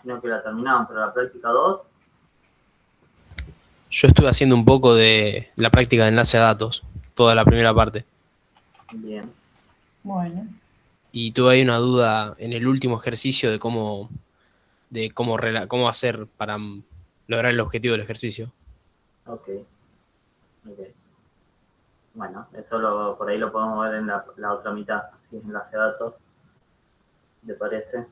imagino que la terminaban, pero la práctica 2... Yo estuve haciendo un poco de la práctica de enlace a datos, toda la primera parte. Bien. Bueno. Y tuve ahí una duda en el último ejercicio de cómo hacer para lograr el objetivo del ejercicio. Ok. Bueno, eso por ahí lo podemos ver en la otra mitad, si es enlace a datos. ¿Te parece?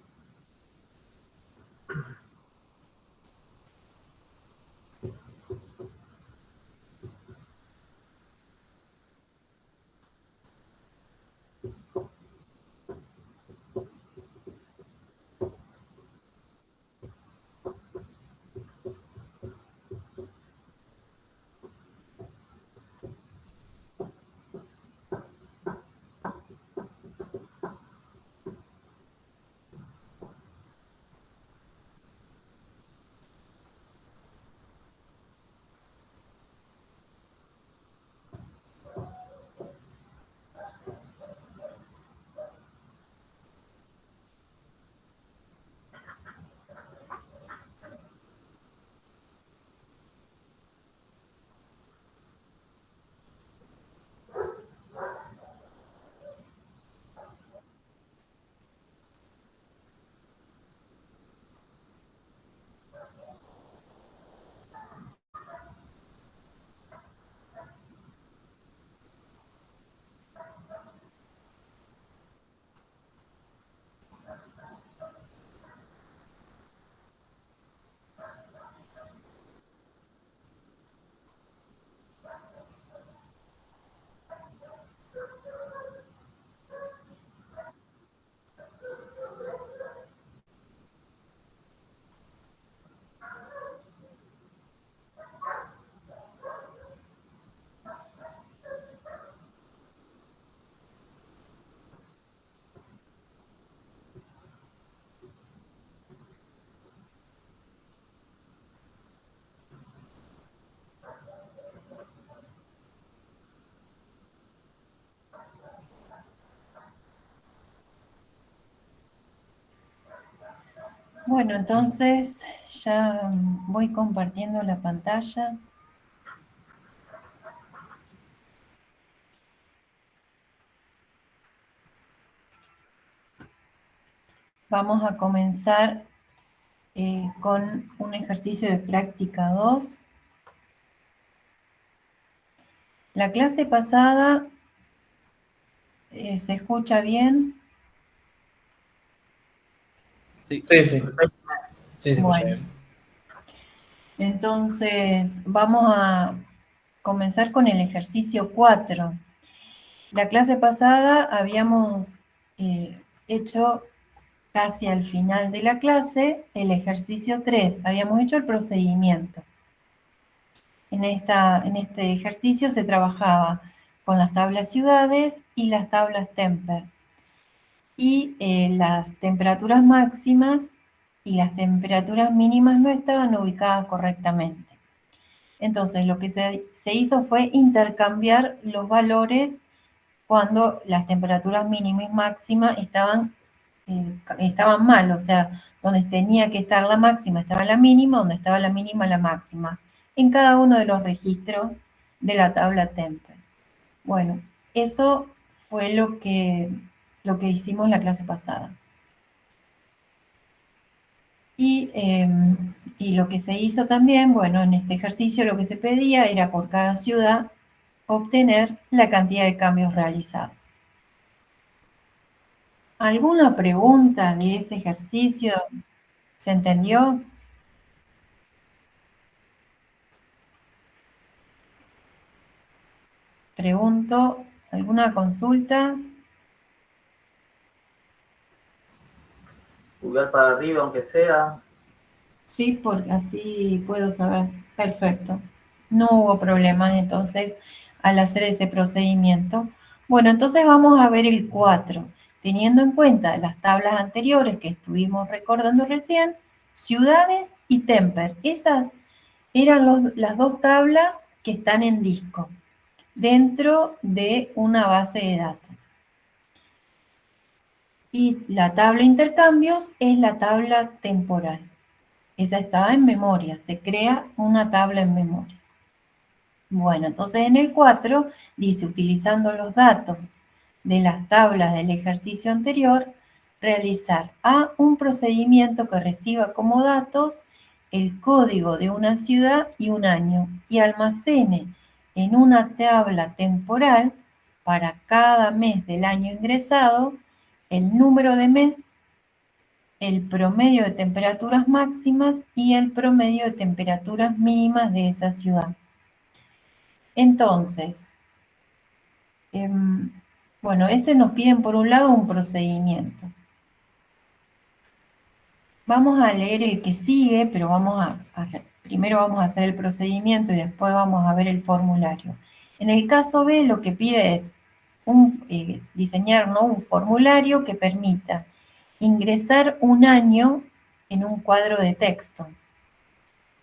Bueno, entonces ya voy compartiendo la pantalla. Vamos a comenzar con un ejercicio de práctica 2. La clase pasada, ¿se escucha bien? Sí. Sí, Bueno. bien. Entonces, vamos a comenzar con el ejercicio 4. La clase pasada habíamos hecho casi al final de la clase el ejercicio 3. Habíamos hecho el procedimiento. En este ejercicio se trabajaba con las tablas ciudades y las tablas Temper. Y las temperaturas máximas y las temperaturas mínimas no estaban ubicadas correctamente. Entonces, lo que se hizo fue intercambiar los valores cuando las temperaturas mínimas y máximas estaban mal, o sea, donde tenía que estar la máxima estaba la mínima, donde estaba la mínima la máxima, en cada uno de los registros de la tabla Temper. Bueno, eso fue lo que hicimos la clase pasada. Y lo que se hizo también, bueno, en este ejercicio lo que se pedía era por cada ciudad obtener la cantidad de cambios realizados. ¿Alguna pregunta de ese ejercicio? ¿Se entendió? Pregunto, ¿alguna consulta? Pulgar para arriba, aunque sea. Sí, porque así puedo saber. Perfecto. No hubo problemas entonces al hacer ese procedimiento. Bueno, entonces vamos a ver el 4. Teniendo en cuenta las tablas anteriores que estuvimos recordando recién, ciudades y Temper. Esas eran las dos tablas que están en disco dentro de una base de datos. Y la tabla intercambios es la tabla temporal. Esa estaba en memoria, se crea una tabla en memoria. Bueno, entonces en el 4 dice, utilizando los datos de las tablas del ejercicio anterior, realizar un procedimiento que reciba como datos el código de una ciudad y un año y almacene en una tabla temporal para cada mes del año ingresado el número de mes, el promedio de temperaturas máximas y el promedio de temperaturas mínimas de esa ciudad. Entonces, bueno, ese nos piden por un lado un procedimiento. Vamos a leer el que sigue, pero primero vamos a hacer el procedimiento y después vamos a ver el formulario. En el caso B, lo que pide es diseñar un formulario que permita ingresar un año en un cuadro de texto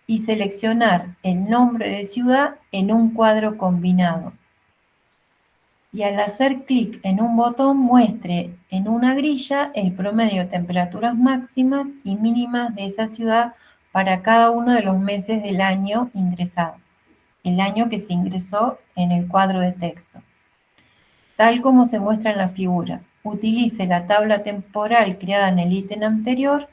y seleccionar el nombre de ciudad en un cuadro combinado. Y al hacer clic en un botón muestre en una grilla el promedio de temperaturas máximas y mínimas de esa ciudad para cada uno de los meses del año ingresado, el año que se ingresó en el cuadro de texto. Tal como se muestra en la figura, utilice la tabla temporal creada en el ítem anterior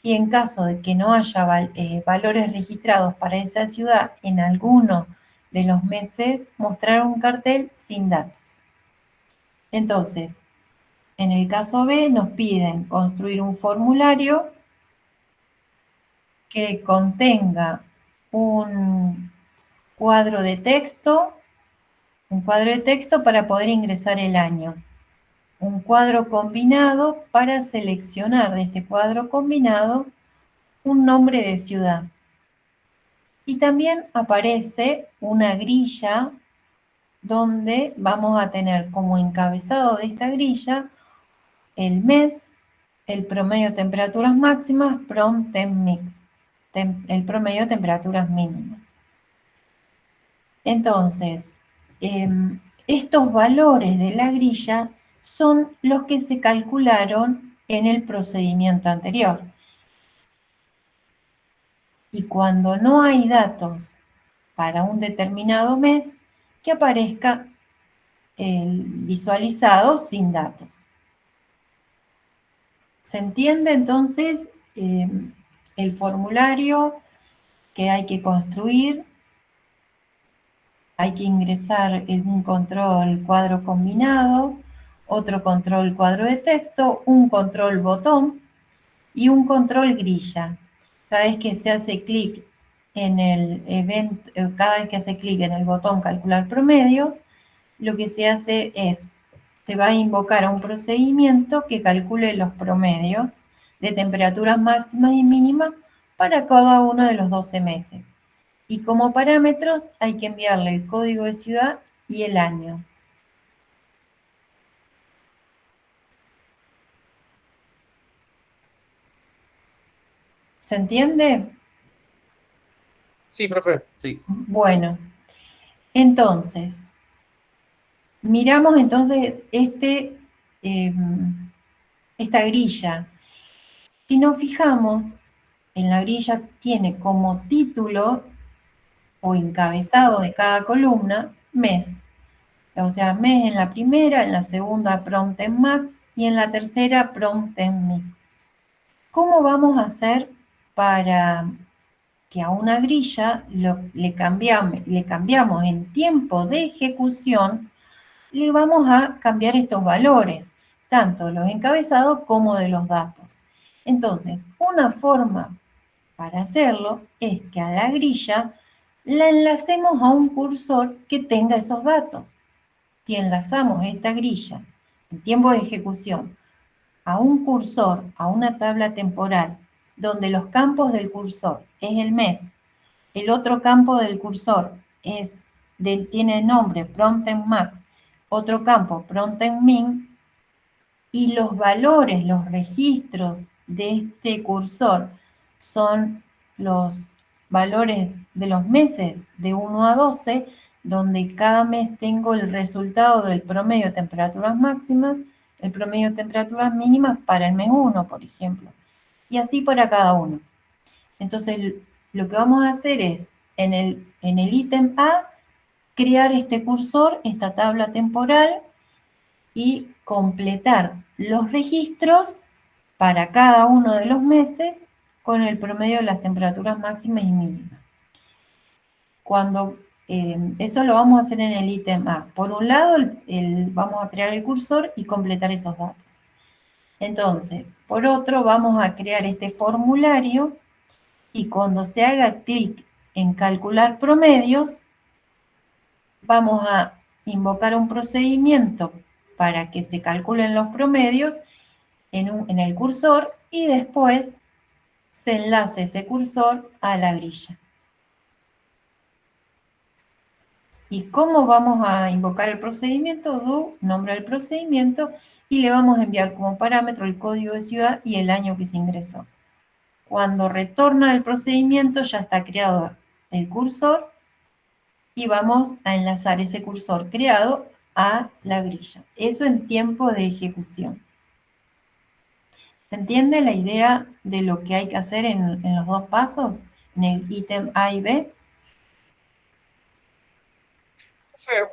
y en caso de que no haya valores registrados para esa ciudad en alguno de los meses, mostrar un cartel sin datos. Entonces, en el caso B nos piden construir un formulario que contenga un cuadro de texto para poder ingresar el año, un cuadro combinado para seleccionar de este cuadro combinado un nombre de ciudad. Y también aparece una grilla donde vamos a tener como encabezado de esta grilla el mes, el promedio de temperaturas máximas, PROM Temp Mix, el promedio de temperaturas mínimas. Entonces, estos valores de la grilla son los que se calcularon en el procedimiento anterior. Y cuando no hay datos para un determinado mes, que aparezca el visualizado sin datos. ¿Se entiende entonces el formulario que hay que construir? Hay que ingresar en un control cuadro combinado, otro control cuadro de texto, un control botón y un control grilla. Cada vez que se hace clic en el evento, cada vez que hace clic en el botón calcular promedios, lo que se hace es, se va a invocar a un procedimiento que calcule los promedios de temperaturas máximas y mínimas para cada uno de los 12 meses. Y como parámetros hay que enviarle el código de ciudad y el año. ¿Se entiende? Sí, profe. Sí. Bueno, entonces, miramos entonces esta grilla. Si nos fijamos, en la grilla tiene como título o encabezado de cada columna, mes. O sea, mes en la primera, en la segunda PROM Temp Max y en la tercera PROM Temp Mix. ¿Cómo vamos a hacer para que a una grilla le cambiamos en tiempo de ejecución, le vamos a cambiar estos valores, tanto los encabezados como de los datos? Entonces, una forma para hacerlo es que a la grilla la enlacemos a un cursor que tenga esos datos. Si enlazamos esta grilla en tiempo de ejecución a un cursor, a una tabla temporal, donde los campos del cursor es el mes, el otro campo del cursor tiene el nombre PROM Temp Max, otro campo PROM Temp Min, y los valores, los registros de este cursor son los valores de los meses de 1 a 12, donde cada mes tengo el resultado del promedio de temperaturas máximas, el promedio de temperaturas mínimas para el mes 1, por ejemplo, y así para cada uno. Entonces, lo que vamos a hacer es, en el ítem A, crear este cursor, esta tabla temporal, y completar los registros para cada uno de los meses con el promedio de las temperaturas máximas y mínimas. Eso lo vamos a hacer en el ítem A. Por un lado, vamos a crear el cursor y completar esos datos. Entonces, por otro, vamos a crear este formulario y cuando se haga clic en calcular promedios, vamos a invocar un procedimiento para que se calculen los promedios en el cursor y después se enlace ese cursor a la grilla. ¿Y cómo vamos a invocar el procedimiento? Do, nombre del procedimiento, y le vamos a enviar como parámetro el código de ciudad y el año que se ingresó. Cuando retorna el procedimiento ya está creado el cursor y vamos a enlazar ese cursor creado a la grilla. Eso en tiempo de ejecución. ¿Se entiende la idea de lo que hay que hacer en los dos pasos? En el ítem A y B.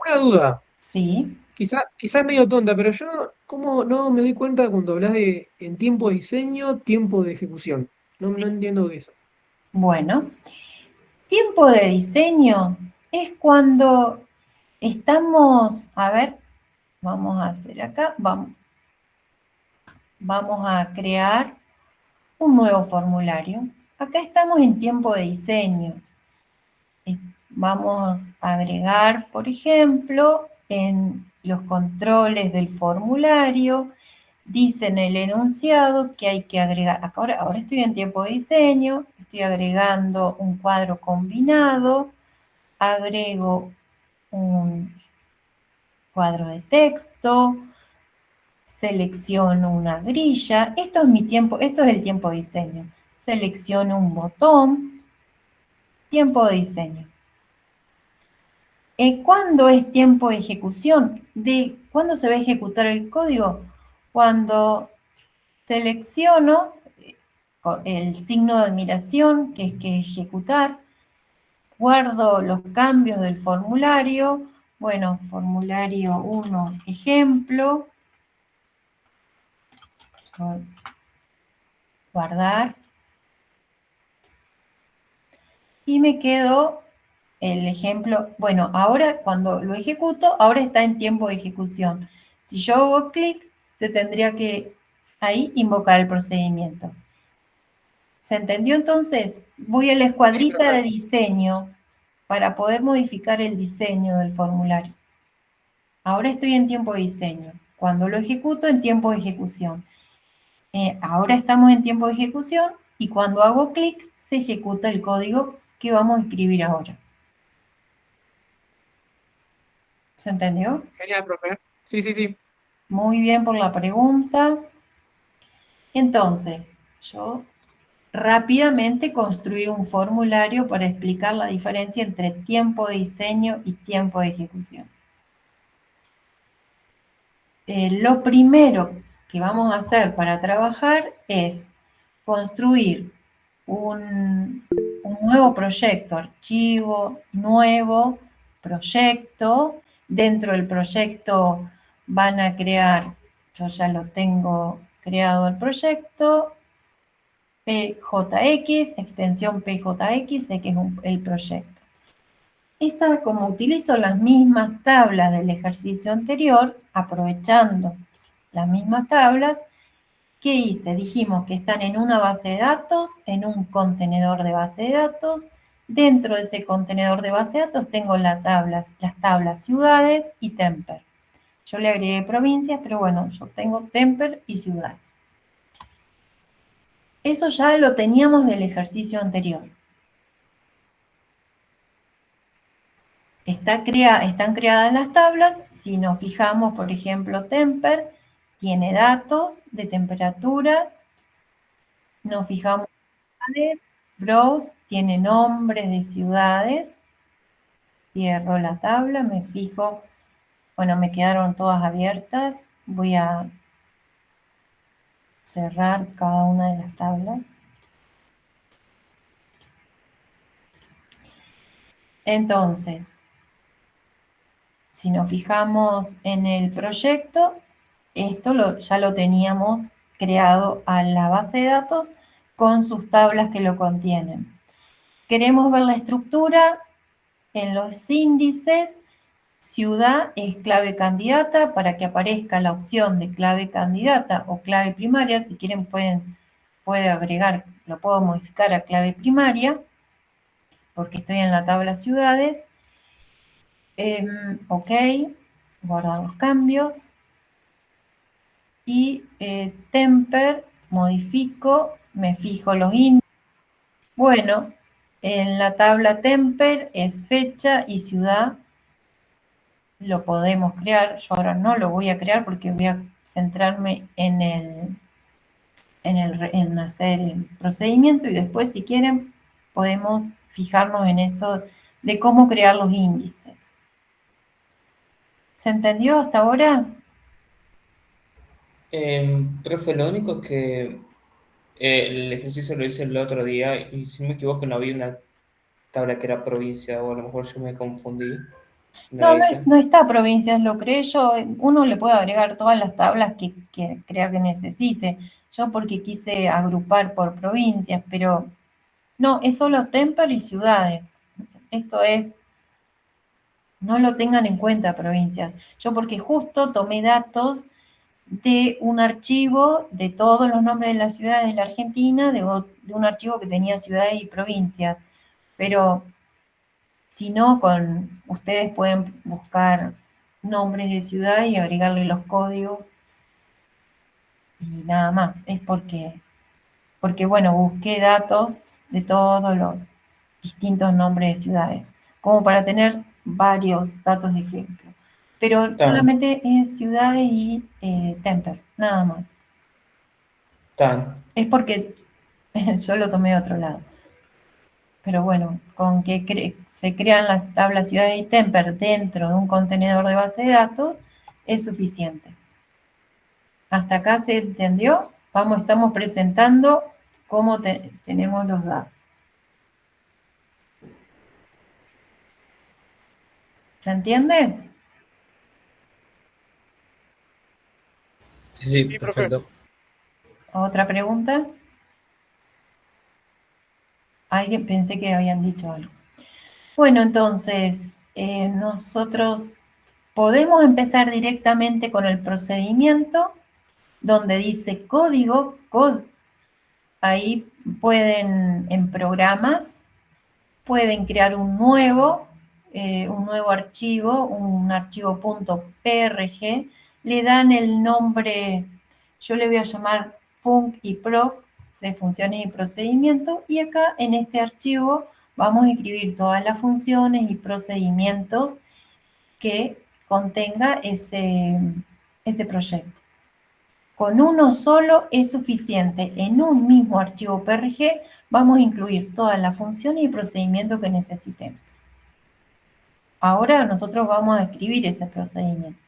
Una duda, Sí. quizás es medio tonta, pero yo ¿cómo no me doy cuenta cuando hablas de en tiempo de diseño, tiempo de ejecución? No, Sí. no entiendo eso. Bueno, tiempo de diseño es cuando estamos, a ver, vamos a hacer acá, vamos a crear un nuevo formulario. Acá estamos en tiempo de diseño. Vamos a agregar, por ejemplo, en los controles del formulario, dice en el enunciado que hay que agregar, ahora estoy en tiempo de diseño, estoy agregando un cuadro combinado, agrego un cuadro de texto, selecciono una grilla, esto es el tiempo de diseño, selecciono un botón, tiempo de diseño. ¿Cuándo es tiempo de ejecución? ¿Cuándo se va a ejecutar el código? Cuando selecciono el signo de admiración, que es que ejecutar, guardo los cambios del formulario, bueno, formulario 1, ejemplo, guardar, y me quedo el ejemplo, bueno, ahora cuando lo ejecuto, ahora está en tiempo de ejecución. Si yo hago clic, se tendría que ahí invocar el procedimiento. ¿Se entendió entonces? Voy a la escuadrita de diseño para poder modificar el diseño del formulario. Ahora estoy en tiempo de diseño. Cuando lo ejecuto, en tiempo de ejecución. Ahora estamos en tiempo de ejecución y cuando hago clic, se ejecuta el código que vamos a escribir ahora. ¿Se entendió? Genial, profe. Sí, sí, sí. Muy bien por la pregunta. Entonces, yo rápidamente construí un formulario para explicar la diferencia entre tiempo de diseño y tiempo de ejecución. Lo primero que vamos a hacer para trabajar es construir un nuevo proyecto, archivo, nuevo proyecto. Dentro del proyecto van a crear, yo ya lo tengo creado el proyecto, PJX, extensión PJX, sé que es el proyecto. Como utilizo las mismas tablas del ejercicio anterior, aprovechando las mismas tablas, ¿qué hice? Dijimos que están en una base de datos, en un contenedor de base de datos. Dentro de ese contenedor de base de datos tengo las tablas ciudades y Temper. Yo le agregué provincias, pero bueno, yo tengo Temper y ciudades. Eso ya lo teníamos del ejercicio anterior. Están creadas las tablas. Si nos fijamos, por ejemplo, Temper tiene datos de temperaturas. Nos fijamos en ciudades. Browse tiene nombres de ciudades. Cierro la tabla, me fijo. Bueno, me quedaron todas abiertas. Voy a cerrar cada una de las tablas. Entonces, si nos fijamos en el proyecto, esto ya lo teníamos creado a la base de datos con sus tablas que lo contienen. Queremos ver la estructura en los índices. Ciudad es clave candidata para que aparezca la opción de clave candidata o clave primaria. Si quieren puede agregar, lo puedo modificar a clave primaria porque estoy en la tabla ciudades. Ok, guardar los cambios. Y temper, modifico, me fijo los índices. Bueno, en la tabla temper es fecha y ciudad. Lo podemos crear. Yo ahora no lo voy a crear porque voy a centrarme en hacer el procedimiento y después, si quieren, podemos fijarnos en eso de cómo crear los índices. ¿Se entendió hasta ahora? Profe, lo único que el ejercicio lo hice el otro día y si no me equivoco no había una tabla que era provincia o a lo mejor yo me confundí. ¿No No, la hice? no está provincias, lo creé yo. Uno le puede agregar todas las tablas que crea que necesite. Yo porque quise agrupar por provincias, pero no, es solo temper y ciudades. Esto es, no lo tengan en cuenta provincias. Yo porque justo tomé datos de un archivo de todos los nombres de las ciudades de la Argentina, de un archivo que tenía ciudades y provincias. Pero si no, ustedes pueden buscar nombres de ciudad y agregarle los códigos y nada más. Es porque bueno, busqué datos de todos los distintos nombres de ciudades, como para tener varios datos de ejemplo. Pero Tan, solamente es ciudades y temper, nada más. tan. Es porque yo lo tomé de otro lado. Pero bueno, con que se crean las tablas ciudades y temper dentro de un contenedor de base de datos es suficiente. ¿Hasta acá se entendió? Estamos presentando cómo tenemos los datos. ¿Se entiende? Sí, sí, Sí, profe. perfecto. ¿Otra pregunta? Alguien pensé que habían dicho algo. Bueno, entonces, nosotros podemos empezar directamente con el procedimiento donde dice código, ahí pueden, en programas, pueden crear un nuevo archivo, un archivo .prg, le dan el nombre, yo le voy a llamar func y proc, de funciones y procedimientos, y acá en este archivo vamos a escribir todas las funciones y procedimientos que contenga ese proyecto. Con uno solo es suficiente. En un mismo archivo PRG vamos a incluir todas las funciones y procedimientos que necesitemos. Ahora nosotros vamos a escribir ese procedimiento.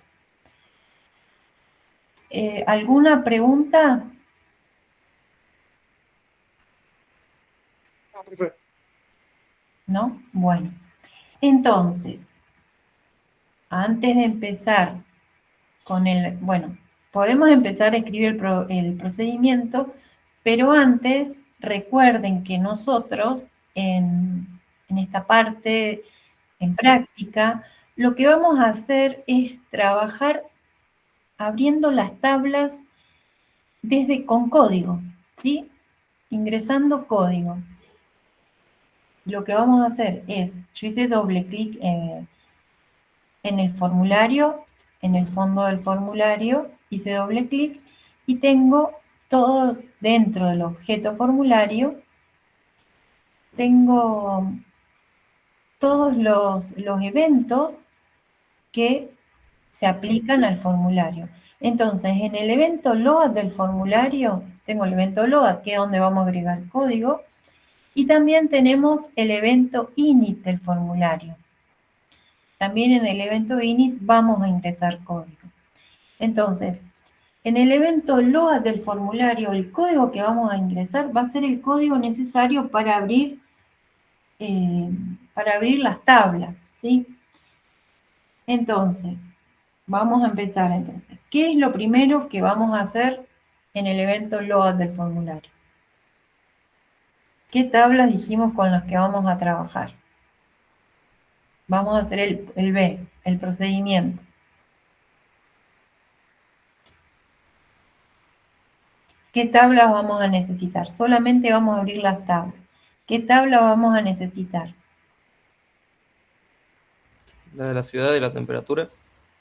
¿Alguna pregunta? No, profe. ¿No? Bueno, entonces, antes de empezar bueno, podemos empezar a escribir el procedimiento, pero antes recuerden que nosotros en esta parte, en práctica, lo que vamos a hacer es trabajar abriendo las tablas con código, ¿sí? Ingresando código. Lo que vamos a hacer es, yo hice doble clic en el formulario, en el fondo del formulario, hice doble clic y tengo todos dentro del objeto formulario, tengo todos los eventos que se aplican al formulario. Entonces, en el evento load del formulario, tengo el evento load, que es donde vamos a agregar código, y también tenemos el evento init del formulario. También en el evento init vamos a ingresar código. Entonces, en el evento load del formulario, el código que vamos a ingresar va a ser el código necesario para abrir para abrir las tablas, ¿sí? Entonces, vamos a empezar entonces. ¿Qué es lo primero que vamos a hacer en el evento load del formulario? ¿Qué tablas dijimos con las que vamos a trabajar? Vamos a hacer el B, el procedimiento. ¿Qué tablas vamos a necesitar? Solamente vamos a abrir las tablas. ¿Qué tabla vamos a necesitar? La de la ciudad y la temperatura.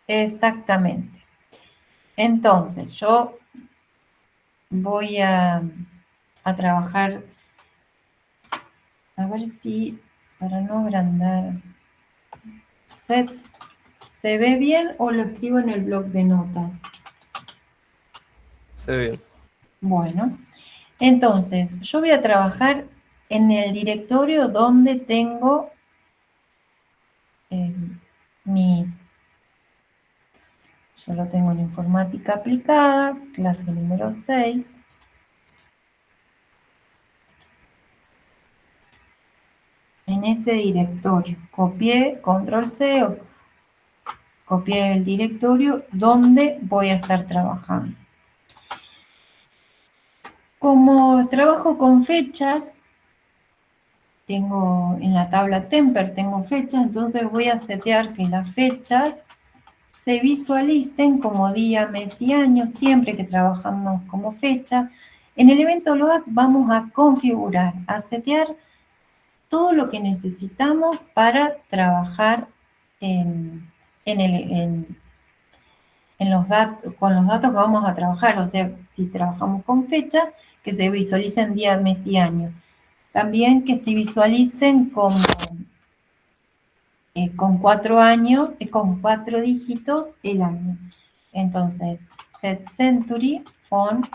Exactamente. Entonces, yo voy a trabajar, a ver si, para no agrandar, set, ¿se ve bien o lo escribo en el bloc de notas? Se ve bien. Bueno, entonces, yo voy a trabajar en el directorio donde tengo yo lo tengo en informática aplicada, clase número 6. En ese directorio, copié, control C, copié el directorio donde voy a estar trabajando. Como trabajo con fechas, tengo en la tabla Temper, tengo fechas, entonces voy a setear que las fechas se visualicen como día, mes y año, siempre que trabajamos como fecha. En el evento load vamos a configurar, a setear todo lo que necesitamos para trabajar con los datos que vamos a trabajar. O sea, si trabajamos con fecha, que se visualicen día, mes y año. También que se visualicen con 4 años, con 4 dígitos el año. Entonces, set century on,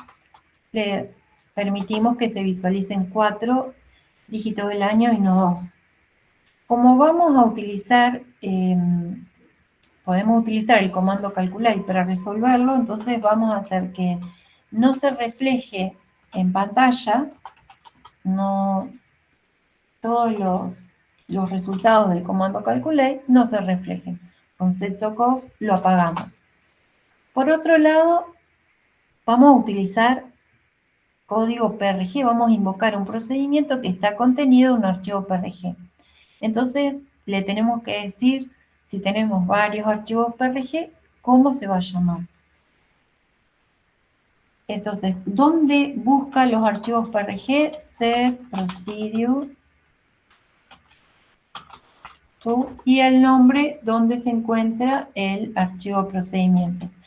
le permitimos que se visualicen 4 dígitos del año y no 2. Como vamos a utilizar, podemos utilizar el comando calculate para resolverlo, entonces vamos a hacer que no se refleje en pantalla, no todos los resultados del comando calculate no se reflejen. Con set-to-off lo apagamos. Por otro lado, vamos a utilizar código PRG, vamos a invocar un procedimiento que está contenido en un archivo PRG. Entonces, le tenemos que decir, si tenemos varios archivos PRG, cómo se va a llamar. Entonces, ¿dónde busca los archivos PRG? Set procedure to, y el nombre donde se encuentra el archivo procedimientos.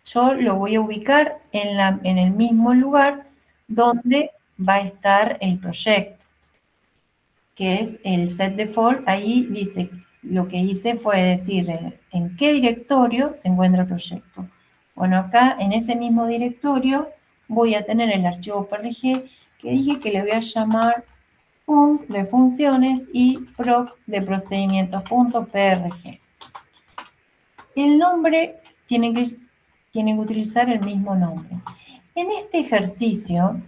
Yo lo voy a ubicar en el mismo lugar donde va a estar el proyecto, que es el set default. Ahí dice, lo que hice fue decir en qué directorio se encuentra el proyecto. Bueno, acá en ese mismo directorio voy a tener el archivo PRG que dije que le voy a llamar func de funciones y proc de procedimientos.prg. El nombre tiene que utilizar el mismo nombre. En este ejercicio,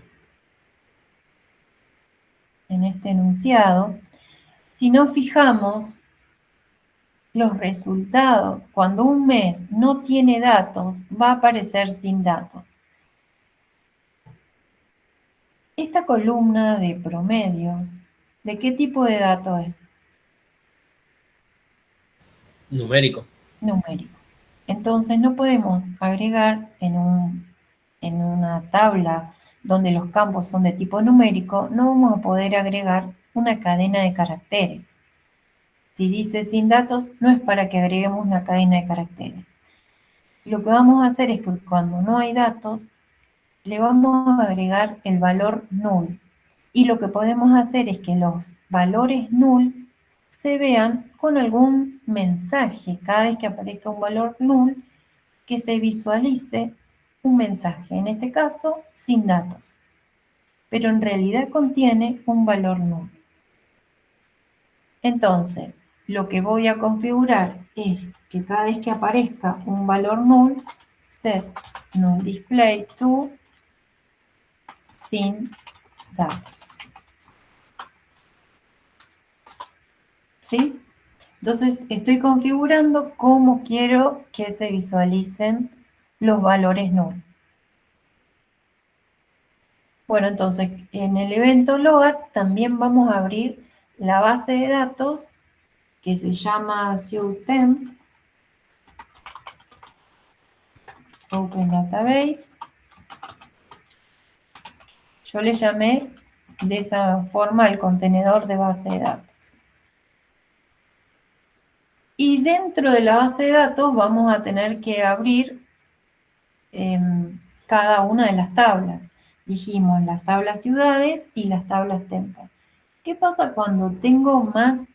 en este enunciado, si nos fijamos, los resultados, cuando un mes no tiene datos, va a aparecer sin datos. Esta columna de promedios, ¿de qué tipo de dato es? Numérico. Numérico. Entonces no podemos agregar en una tabla donde los campos son de tipo numérico, no vamos a poder agregar una cadena de caracteres. Si dice sin datos, no es para que agreguemos una cadena de caracteres. Lo que vamos a hacer es que cuando no hay datos, le vamos a agregar el valor null. Y lo que podemos hacer es que los valores null se vean con algún mensaje. Cada vez que aparezca un valor null, que se visualice un mensaje, en este caso, sin datos. Pero en realidad contiene un valor null. Entonces, lo que voy a configurar es que cada vez que aparezca un valor null, set null display to sin datos. ¿sí? Entonces estoy configurando cómo quiero que se visualicen los valores null. Bueno, entonces en el evento load también vamos a abrir la base de datos que se llama SUTEMP, Open Database. Yo le llamé de esa forma al contenedor de base de datos. Y dentro de la base de datos vamos a tener que abrir cada una de las tablas. Dijimos las tablas ciudades y las tablas temper. ¿Qué pasa cuando tengo más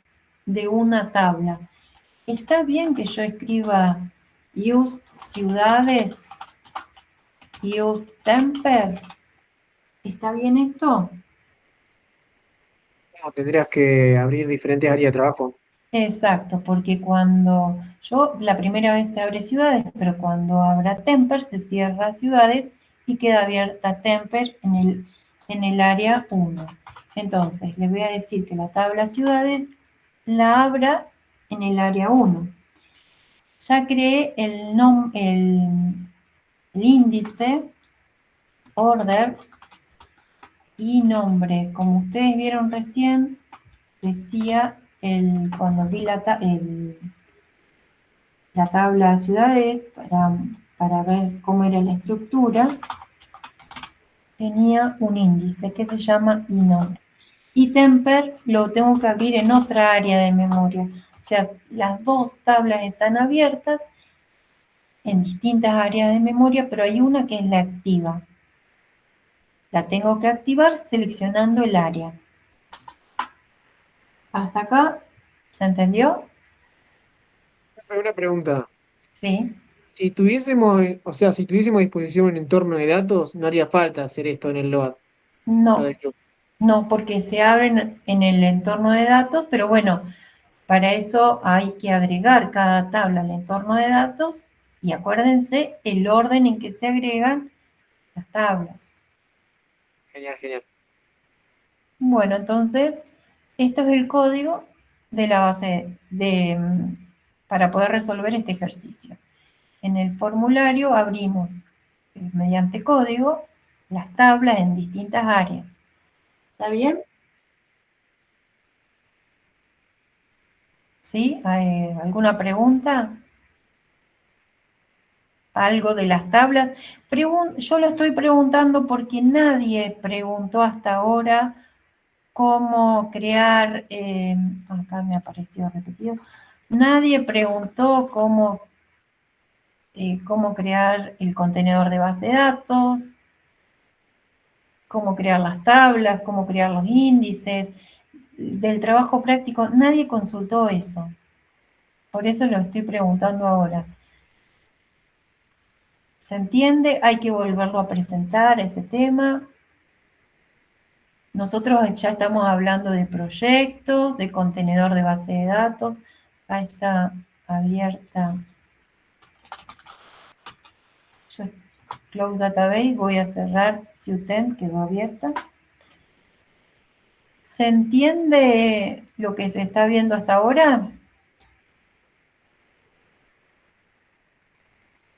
de una tabla? ¿Está bien que yo escriba use ciudades, use temper? ¿Está bien esto? No, tendrías que abrir diferentes áreas de trabajo. Exacto, porque cuando la primera vez se abre ciudades, pero cuando abra temper se cierra ciudades y queda abierta temper en el área 1. Entonces, le voy a decir que la tabla ciudades la abra en el área 1. Ya creé el índice, order y nombre. Como ustedes vieron recién, decía cuando vi la tabla ciudades para ver cómo era la estructura, tenía un índice que se llama iNombre. Y temper lo tengo que abrir en otra área de memoria. O sea, las dos tablas están abiertas en distintas áreas de memoria, pero hay una que es la activa. La tengo que activar seleccionando el área. ¿Hasta acá se entendió? Una pregunta. Sí. Si tuviésemos, o sea, si tuviésemos a disposición un entorno de datos, no haría falta hacer esto en el load. No, no, porque se abren en el entorno de datos, pero bueno, para eso hay que agregar cada tabla al entorno de datos y acuérdense el orden en que se agregan las tablas. Genial, genial. Bueno, entonces, esto es el código de la base para poder resolver este ejercicio. En el formulario abrimos, mediante código, las tablas en distintas áreas. ¿Está bien? ¿Sí? ¿Hay alguna pregunta? ¿Algo de las tablas? Yo lo estoy preguntando porque nadie preguntó hasta ahora cómo crear, acá me apareció repetido, nadie preguntó cómo crear el contenedor de base de datos, cómo crear las tablas, cómo crear los índices. Del trabajo práctico, nadie consultó eso. Por eso lo estoy preguntando ahora. ¿Se entiende? Hay que volverlo a presentar ese tema. Nosotros ya estamos hablando de proyectos, de contenedor de base de datos. Ahí está abierta. Yo Close Database, voy a cerrar SUTEMP, quedó abierta. ¿Se entiende lo que se está viendo hasta ahora?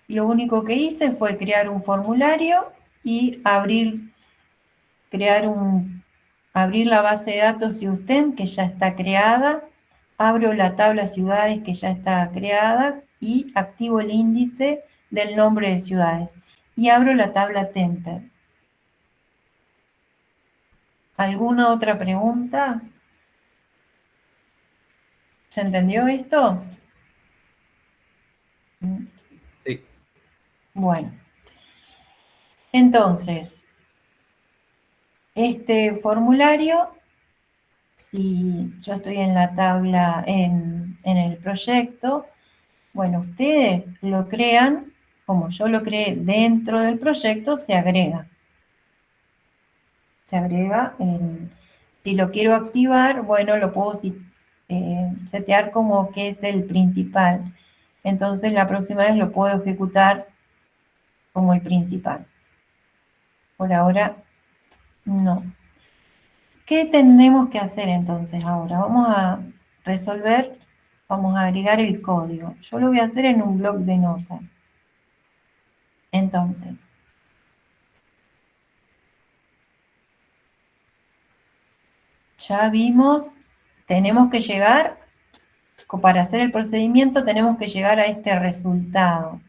Lo único que hice fue crear un formulario y abrir la base de datos SUTEMP, que ya está creada. Abro la tabla ciudades, que ya está creada, y activo el índice del nombre de ciudades. Y abro la tabla temper. ¿Alguna otra pregunta? ¿Se entendió esto? Sí. Bueno. Entonces, este formulario, si yo estoy en la tabla, en el proyecto, bueno, ustedes lo crean, como yo lo creé dentro del proyecto, se agrega. Se agrega, si lo quiero activar, bueno, lo puedo setear como que es el principal. Entonces la próxima vez lo puedo ejecutar como el principal. Por ahora, no. ¿Qué tenemos que hacer entonces ahora? Vamos a resolver, vamos a agregar el código. Yo lo voy a hacer en un bloc de notas. Entonces, ya vimos, tenemos que llegar, para hacer el procedimiento tenemos que llegar a este resultado.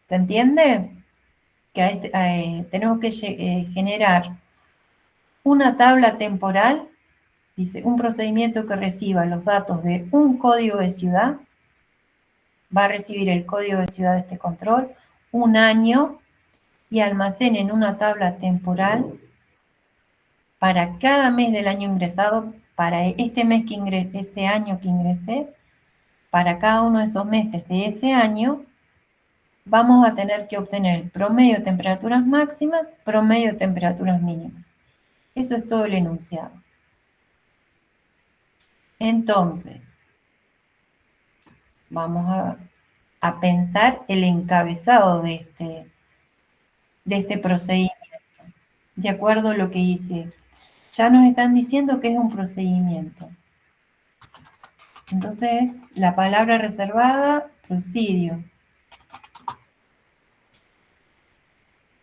¿Se entiende? Que tenemos que generar una tabla temporal, dice, un procedimiento que reciba los datos de un código de ciudad, va a recibir el código de ciudad de este control, un año, y almacene en una tabla temporal para cada mes del año ingresado, para este mes que ingresé, ese año que ingresé, para cada uno de esos meses de ese año, vamos a tener que obtener el promedio de temperaturas máximas, promedio de temperaturas mínimas. Eso es todo el enunciado. Entonces, vamos a pensar el encabezado de este procedimiento, de acuerdo a lo que hice. Ya nos están diciendo que es un procedimiento. Entonces, la palabra reservada, prosidio.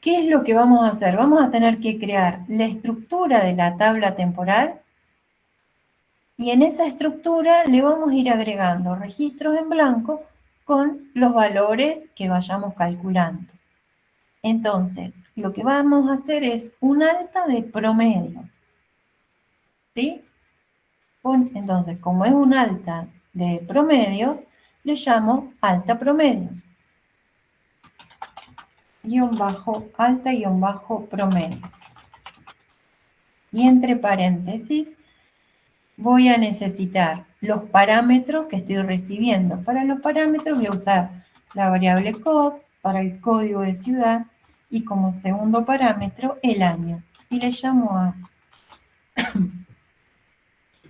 ¿Qué es lo que vamos a hacer? Vamos a tener que crear la estructura de la tabla temporal y en esa estructura le vamos a ir agregando registros en blanco con los valores que vayamos calculando. Entonces, lo que vamos a hacer es un alta de promedios. ¿Sí? Entonces, como es un alta de promedios, le llamo alta promedios. Alta promedios. Y entre paréntesis, voy a necesitar los parámetros que estoy recibiendo. Para los parámetros voy a usar la variable code, para el código de ciudad, y como segundo parámetro, el año. Y le llamo a...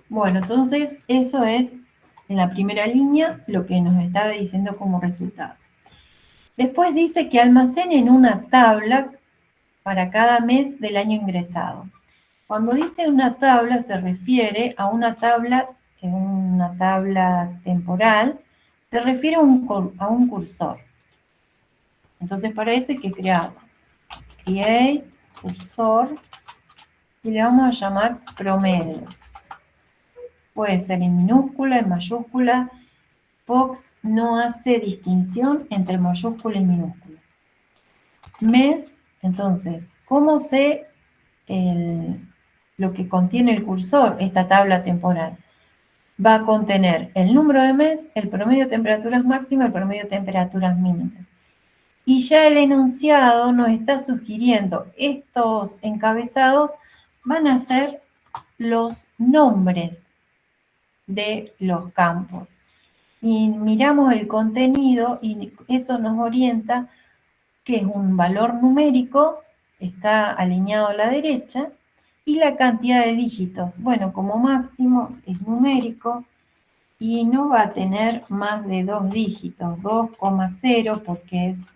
Bueno, entonces eso es en la primera línea lo que nos estaba diciendo como resultado. Después dice que almacenen una tabla para cada mes del año ingresado. Cuando dice una tabla se refiere a una tabla temporal, se refiere a un cursor. Entonces para eso hay que crearlo. Create cursor y le vamos a llamar promedios. Puede ser en minúscula, en mayúscula. POX no hace distinción entre mayúscula y minúscula. Mes, entonces, ¿cómo sé lo que contiene el cursor, esta tabla temporal? Va a contener el número de mes, el promedio de temperaturas máximas, el promedio de temperaturas mínimas. Y ya el enunciado nos está sugiriendo, estos encabezados van a ser los nombres de los campos. Y miramos el contenido y eso nos orienta que es un valor numérico, está alineado a la derecha, y la cantidad de dígitos. Bueno, como máximo es numérico y no va a tener más de 2 dígitos, 2,0 porque es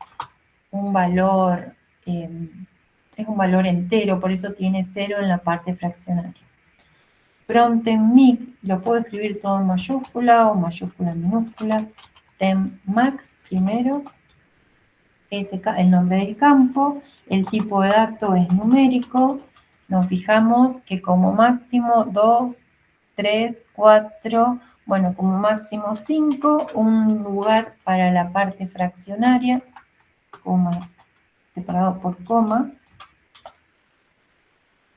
un valor entero, por eso tiene 0 en la parte fraccionaria. Prompt mic lo puedo escribir todo en mayúscula o mayúscula en minúscula. Temmax primero, el nombre del campo, el tipo de dato es numérico. Nos fijamos que como máximo 2, 3, 4, bueno, como máximo 5, un lugar para la parte fraccionaria, coma, separado por coma,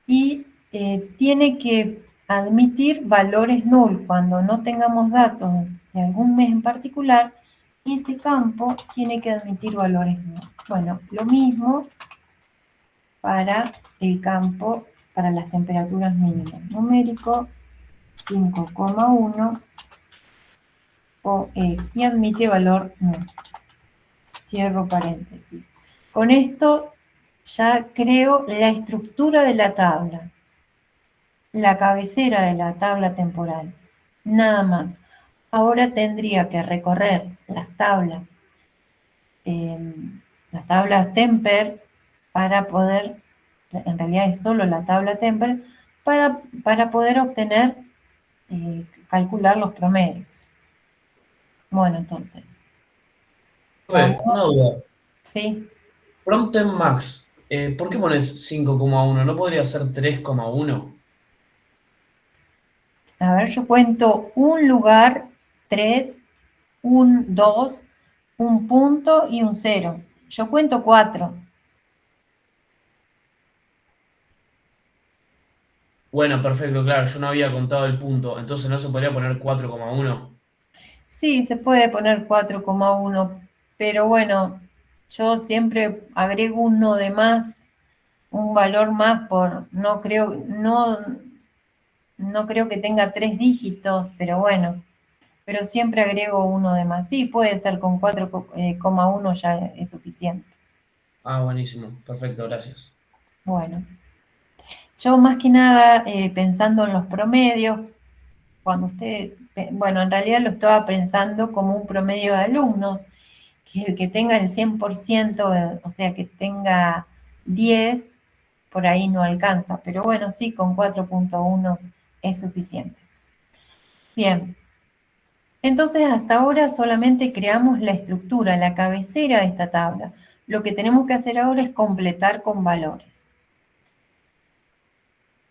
y tiene que admitir valores null. Cuando no tengamos datos de algún mes en particular, ese campo tiene que admitir valores null. Bueno, lo mismo para el campo, para las temperaturas mínimas. Numérico 5,1 y admite valor null. Cierro paréntesis. Con esto ya creo la estructura de la tabla, la cabecera de la tabla temporal, nada más. Ahora tendría que recorrer las tablas temper para poder, en realidad es solo la tabla temper, para poder obtener calcular los promedios. Bueno, entonces, Profe, una duda. ¿sí? Prompten max. ¿Por qué pones 5,1? ¿No podría ser 3,1? A ver, yo cuento un lugar, 3, un 2, un punto y un 0. Yo cuento 4. Bueno, perfecto, claro, yo no había contado el punto, entonces no se podría poner 4,1. Sí, se puede poner 4,1, pero bueno, yo siempre agrego uno de más, un valor más no creo que tenga 3 dígitos, pero bueno, pero siempre agrego uno de más. Sí, puede ser con 4,1 ya es suficiente. Ah, buenísimo, perfecto, gracias. Bueno, yo más que nada pensando en los promedios, cuando bueno, en realidad lo estaba pensando como un promedio de alumnos, que el que tenga el 100%, o sea, que tenga 10, por ahí no alcanza, pero bueno, sí, con 4,1 es suficiente. Bien, entonces hasta ahora solamente creamos la estructura, la cabecera de esta tabla. Lo que tenemos que hacer ahora es completar con valores.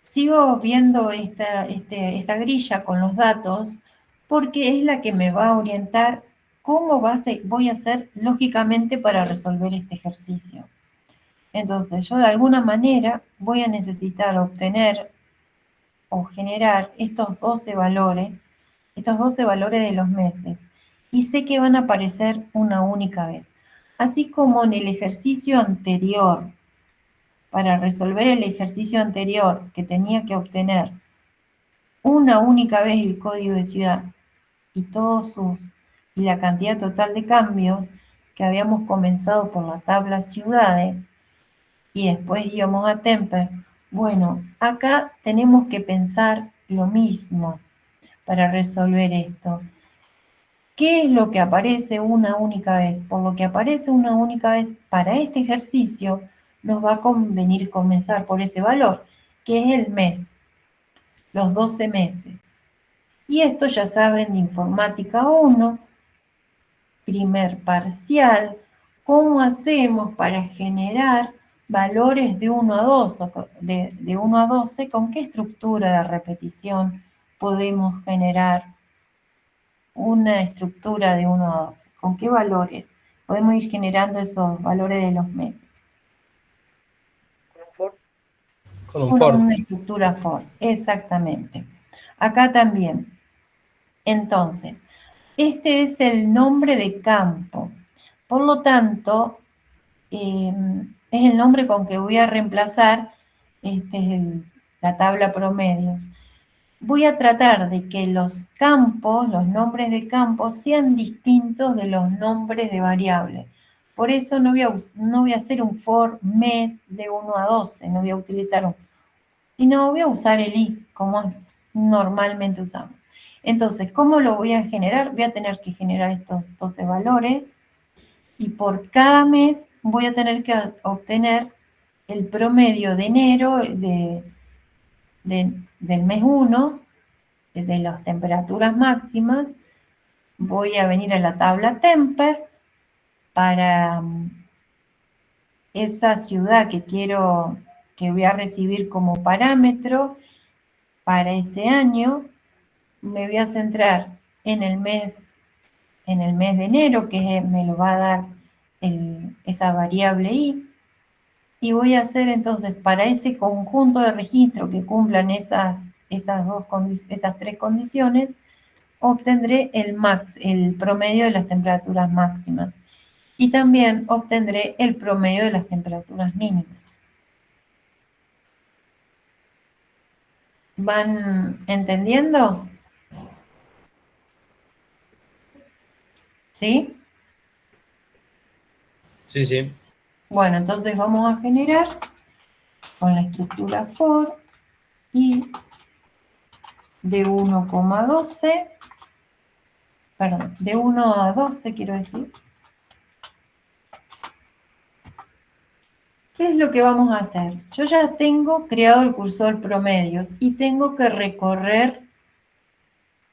Sigo viendo esta grilla con los datos porque es la que me va a orientar cómo voy a hacer lógicamente para resolver este ejercicio. Entonces, yo de alguna manera voy a necesitar obtener o generar estos 12 valores de los meses, y sé que van a aparecer una única vez. Así como en el ejercicio anterior, para resolver el ejercicio anterior que tenía que obtener una única vez el código de ciudad y y la cantidad total de cambios que habíamos comenzado por la tabla ciudades y después íbamos a Temper. Bueno, acá tenemos que pensar lo mismo para resolver esto. ¿Qué es lo que aparece una única vez? Por lo que aparece una única vez para este ejercicio, nos va a convenir comenzar por ese valor, que es el mes, los 12 meses. Y esto ya saben de informática 1, primer parcial, cómo hacemos para generar valores de 1 a 12, de 1 a 12, con qué estructura de repetición podemos generar una estructura de 1 a 12, con qué valores podemos ir generando esos valores de los meses. Con un for. Una estructura for, exactamente. Acá también. Entonces, este es el nombre de campo. Por lo tanto, es el nombre con que voy a reemplazar la tabla promedios. Voy a tratar de que los campos, los nombres de campos, sean distintos de los nombres de variables. Por eso no voy a hacer un for mes de 1 a 12, no voy a utilizar sino voy a usar el i, como normalmente usamos. Entonces, ¿cómo lo voy a generar? Voy a tener que generar estos 12 valores y por cada mes voy a tener que obtener el promedio de enero del mes 1, de las temperaturas máximas. Voy a venir a la tabla Temper para esa ciudad que voy a recibir como parámetro para ese año. Me voy a centrar en el mes de enero, que me lo va a dar esa variable i, y voy a hacer entonces para ese conjunto de registros que cumplan esas tres condiciones, obtendré el promedio de las temperaturas máximas y también obtendré el promedio de las temperaturas mínimas. ¿Van entendiendo? ¿Sí? Sí, sí. Bueno, entonces vamos a generar con la estructura for y de 1,12, perdón, de 1 a 12 quiero decir. ¿Qué es lo que vamos a hacer? Yo ya tengo creado el cursor promedios y tengo que recorrer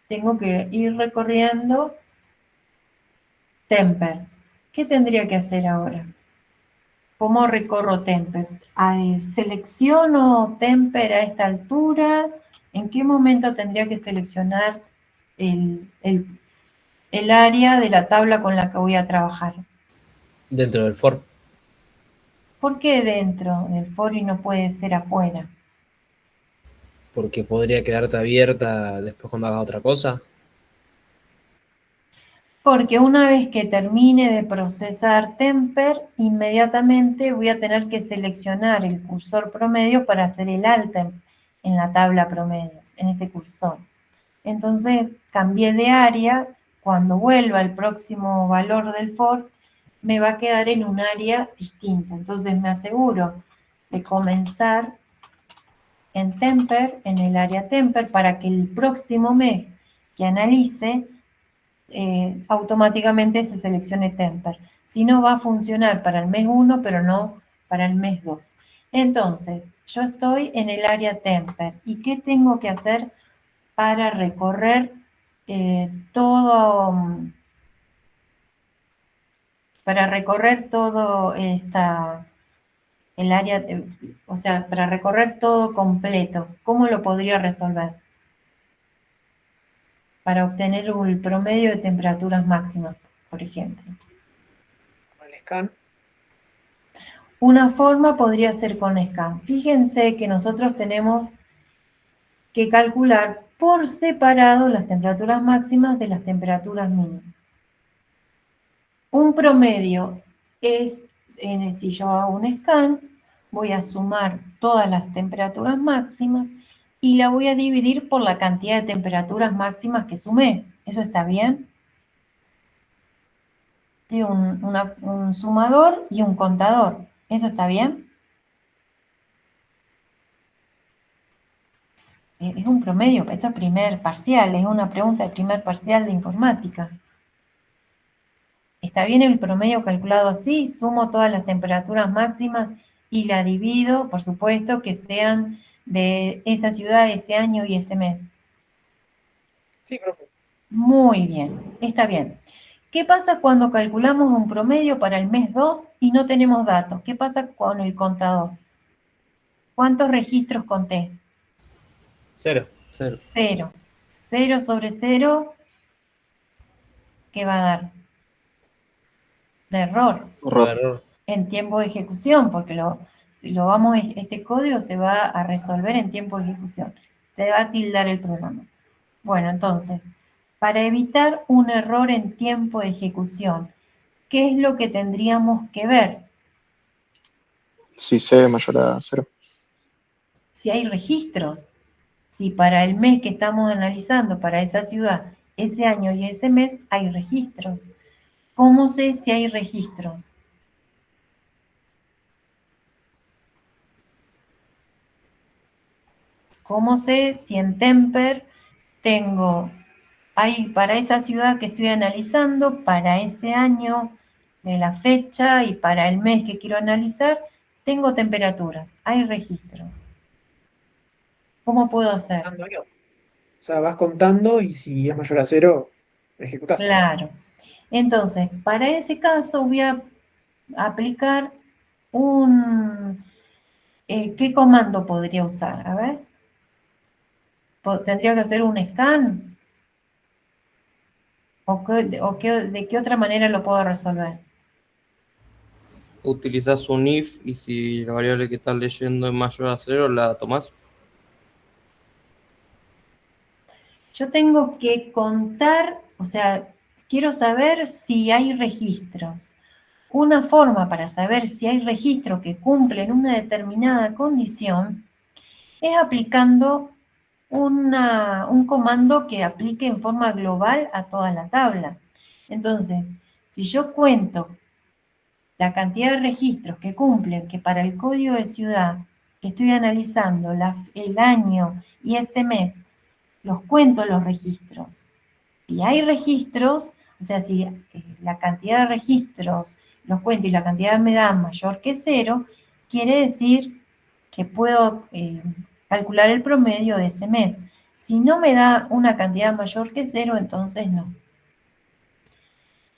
tengo que ir recorriendo Temper. ¿Qué tendría que hacer ahora? ¿Cómo recorro Temper? ¿Selecciono Temper a esta altura? ¿En qué momento tendría que seleccionar el área de la tabla con la que voy a trabajar? Dentro del for. ¿Por qué dentro del for y no puede ser afuera? Porque podría quedarte abierta después cuando hagas otra cosa. Porque una vez que termine de procesar Temper, inmediatamente voy a tener que seleccionar el cursor promedio para hacer el alter en la tabla promedios, en ese cursor. Entonces, cambié de área, cuando vuelva el próximo valor del for, me va a quedar en un área distinta. Entonces, me aseguro de comenzar en Temper, en el área Temper, para que el próximo mes que analice, automáticamente se seleccione Temper. Si no, va a funcionar para el mes 1, pero no para el mes 2. Entonces, yo estoy en el área Temper. ¿Y qué tengo que hacer para recorrer todo el área, o sea, para recorrer todo completo? ¿Cómo lo podría resolver? Para obtener el promedio de temperaturas máximas, por ejemplo. Con el scan. Una forma podría ser con scan. Fíjense que nosotros tenemos que calcular por separado las temperaturas máximas de las temperaturas mínimas. Un promedio es, si yo hago un scan, voy a sumar todas las temperaturas máximas y la voy a dividir por la cantidad de temperaturas máximas que sumé. ¿Eso está bien? Sí, un sumador y un contador. ¿Eso está bien? Es un promedio, esto es primer parcial, es una pregunta de primer parcial de informática. ¿Está bien el promedio calculado así? Sumo todas las temperaturas máximas y la divido, por supuesto, que sean de esa ciudad, ese año y ese mes. Sí, profe. Muy bien, está bien. ¿Qué pasa cuando calculamos un promedio para el mes 2 y no tenemos datos? ¿Qué pasa con el contador? ¿Cuántos registros conté? 0. 0. 0. 0 sobre 0, ¿qué va a dar? De error Error. en tiempo de ejecución, porque este código se va a resolver en tiempo de ejecución. Se va a tildar el programa. Bueno, entonces, para evitar un error en tiempo de ejecución, ¿qué es lo que tendríamos que ver? Si C mayor a 0. Si hay registros. Si para el mes que estamos analizando, para esa ciudad, ese año y ese mes, hay registros. ¿Cómo sé si hay registros? ¿Cómo sé si en Temper hay para esa ciudad que estoy analizando, para ese año de la fecha y para el mes que quiero analizar, tengo temperaturas, hay registros? ¿Cómo puedo hacer? O sea, vas contando y si es mayor a 0, ejecutás. Claro. Entonces, para ese caso voy a aplicar ¿qué comando podría usar? A ver. ¿Tendría que hacer un scan? ¿De qué otra manera lo puedo resolver? Utilizás un if y si la variable que estás leyendo es mayor a 0, la tomás. Yo tengo que contar, o sea, quiero saber si hay registros. Una forma para saber si hay registros que cumplen una determinada condición es aplicando un comando que aplique en forma global a toda la tabla. Entonces, si yo cuento la cantidad de registros que cumplen, que para el código de ciudad que estoy analizando, el año y ese mes, los cuento los registros. Si hay registros, o sea, si la cantidad de registros los cuento y la cantidad me da mayor que 0, quiere decir que puedo calcular el promedio de ese mes. Si no me da una cantidad mayor que 0, entonces no.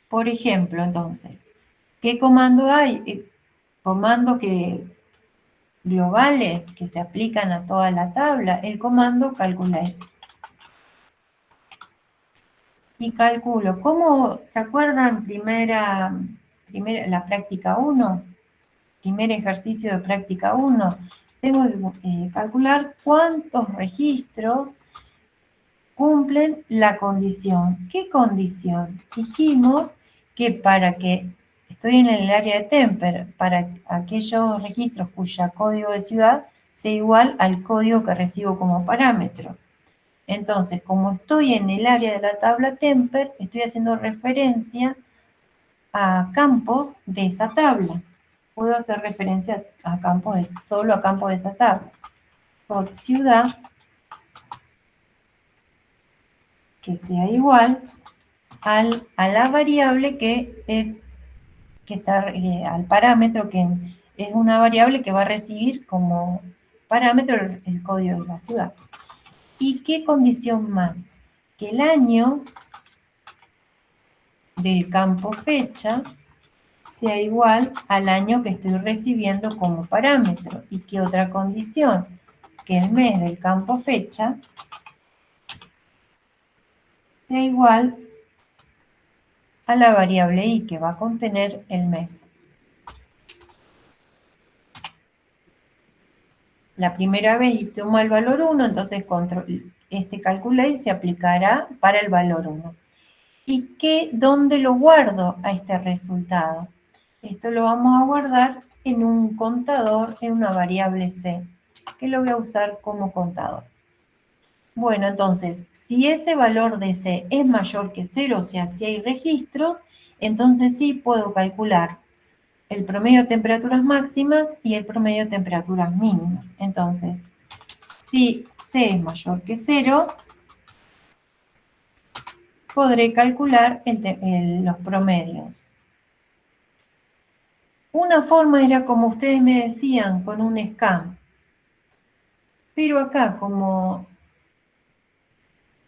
Por ejemplo, entonces, ¿qué comando hay? Comando globales que se aplican a toda la tabla, el comando calculate. Y calculo, ¿cómo se acuerdan la práctica 1? Primer ejercicio de práctica 1. Tengo que calcular cuántos registros cumplen la condición. ¿Qué condición? Dijimos que estoy en el área de Temper, para aquellos registros cuya código de ciudad sea igual al código que recibo como parámetro. Entonces, como estoy en el área de la tabla Temper, estoy haciendo referencia a campos de esa tabla. Puedo hacer referencia a solo a campos de esa tabla. Por ciudad, que sea igual a la variable al parámetro, que es una variable que va a recibir como parámetro el código de la ciudad. ¿Y qué condición más? Que el año del campo fecha sea igual al año que estoy recibiendo como parámetro. ¿Y qué otra condición? Que el mes del campo fecha sea igual a la variable i, que va a contener el mes. La primera vez y tomo el valor 1, entonces este calculate se aplicará para el valor 1. ¿Y dónde lo guardo a este resultado? Esto lo vamos a guardar en un contador, en una variable c, que lo voy a usar como contador. Bueno, entonces, si ese valor de c es mayor que 0, o sea, si hay registros, entonces sí puedo calcular el promedio de temperaturas máximas y el promedio de temperaturas mínimas. Entonces, si c es mayor que 0, podré calcular los promedios. Una forma era como ustedes me decían, con un scan. Pero acá, como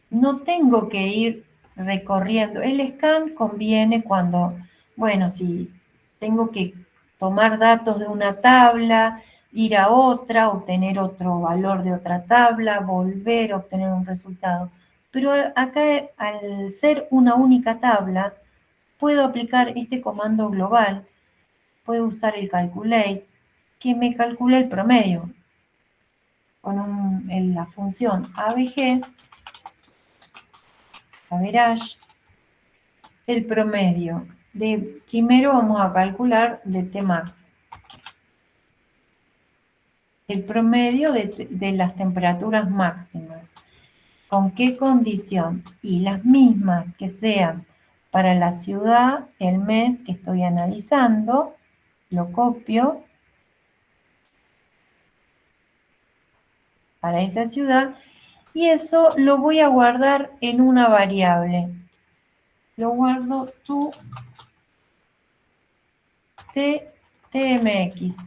no tengo que ir recorriendo, el scan conviene cuando, bueno, si tengo que tomar datos de una tabla, ir a otra, obtener otro valor de otra tabla, volver a obtener un resultado. Pero acá, al ser una única tabla, puedo aplicar este comando global. Puedo usar el calculate, que me calcula el promedio con la función AVG, average, el promedio. Primero vamos a calcular de Tmax. El promedio de las temperaturas máximas. ¿Con qué condición? Y las mismas que sean para la ciudad, el mes que estoy analizando, lo copio para esa ciudad y eso lo voy a guardar en una variable. Lo guardo tmx,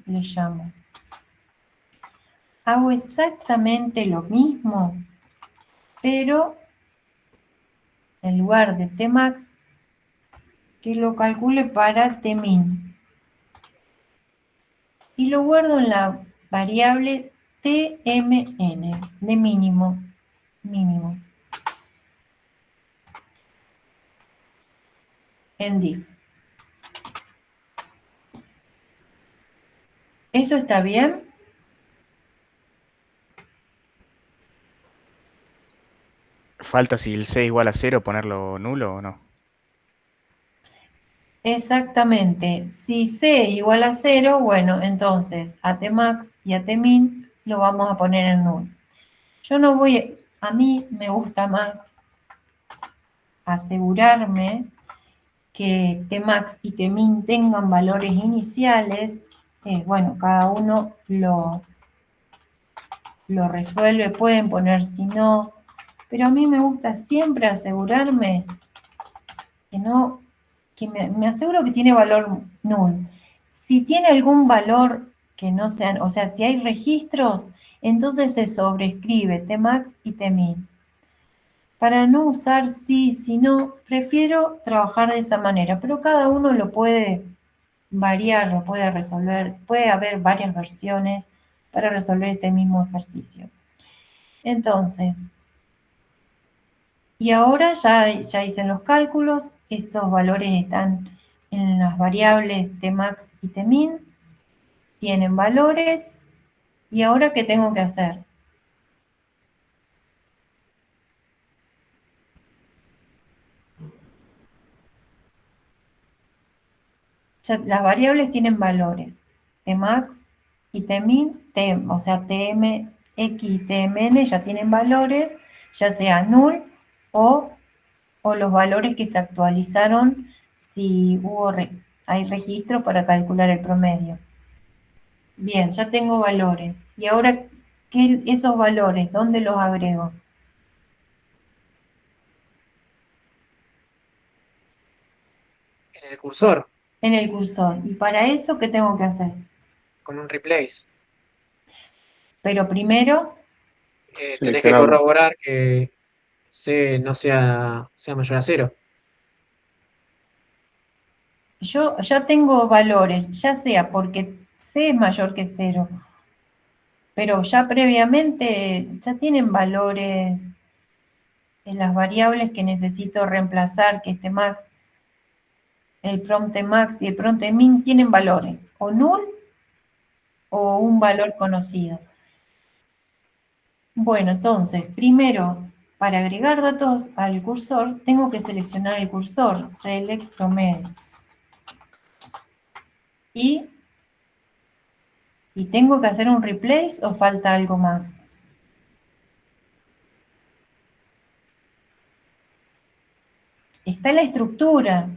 le llamo. Hago exactamente lo mismo, pero en lugar de tmax, que lo calcule para tmin. Y lo guardo en la variable tmn, de mínimo. En div. ¿Eso está bien? Falta si el c igual a 0 ponerlo nulo o no. Exactamente. Si c igual a 0, bueno, entonces a tmax y a tmin lo vamos a poner en nulo. Yo no a mí me gusta más asegurarme que tmax y tmin tengan valores iniciales. Bueno, cada uno lo resuelve, pueden poner si no, pero a mí me gusta siempre asegurarme que me aseguro que tiene valor null. Si tiene algún valor que no sean, o sea, si hay registros, entonces se sobrescribe tmax y tmin. para no usar sí, si no, prefiero trabajar de esa manera, pero cada uno lo puede variar, lo puede resolver, puede haber varias versiones para resolver este mismo ejercicio. Entonces, y ahora ya hice los cálculos, esos valores están en las variables Tmax y Tmin, tienen valores, y ahora ¿qué tengo que hacer? Ya las variables tienen valores, Tmax y Tmin, o sea, Tmx y Tmn ya tienen valores, ya sea null o los valores que se actualizaron si hay registro para calcular el promedio. Bien, ya tengo valores. Y ahora, esos valores, ¿dónde los agrego? En el cursor, En el cursor. ¿Y para eso qué tengo que hacer? con un replace. Pero primero, Tenés que Seleccionarlo. corroborar que C no sea mayor a 0. yo ya tengo valores, ya sea porque C es mayor que 0, pero ya previamente ya tienen valores en las variables que necesito reemplazar, que este max, el prompt max y el prompt min tienen valores, o null o un valor conocido. Bueno, entonces, primero, para agregar datos al cursor, tengo que seleccionar el cursor, select promedios. ¿Y tengo que hacer un replace o falta algo más? Está la estructura,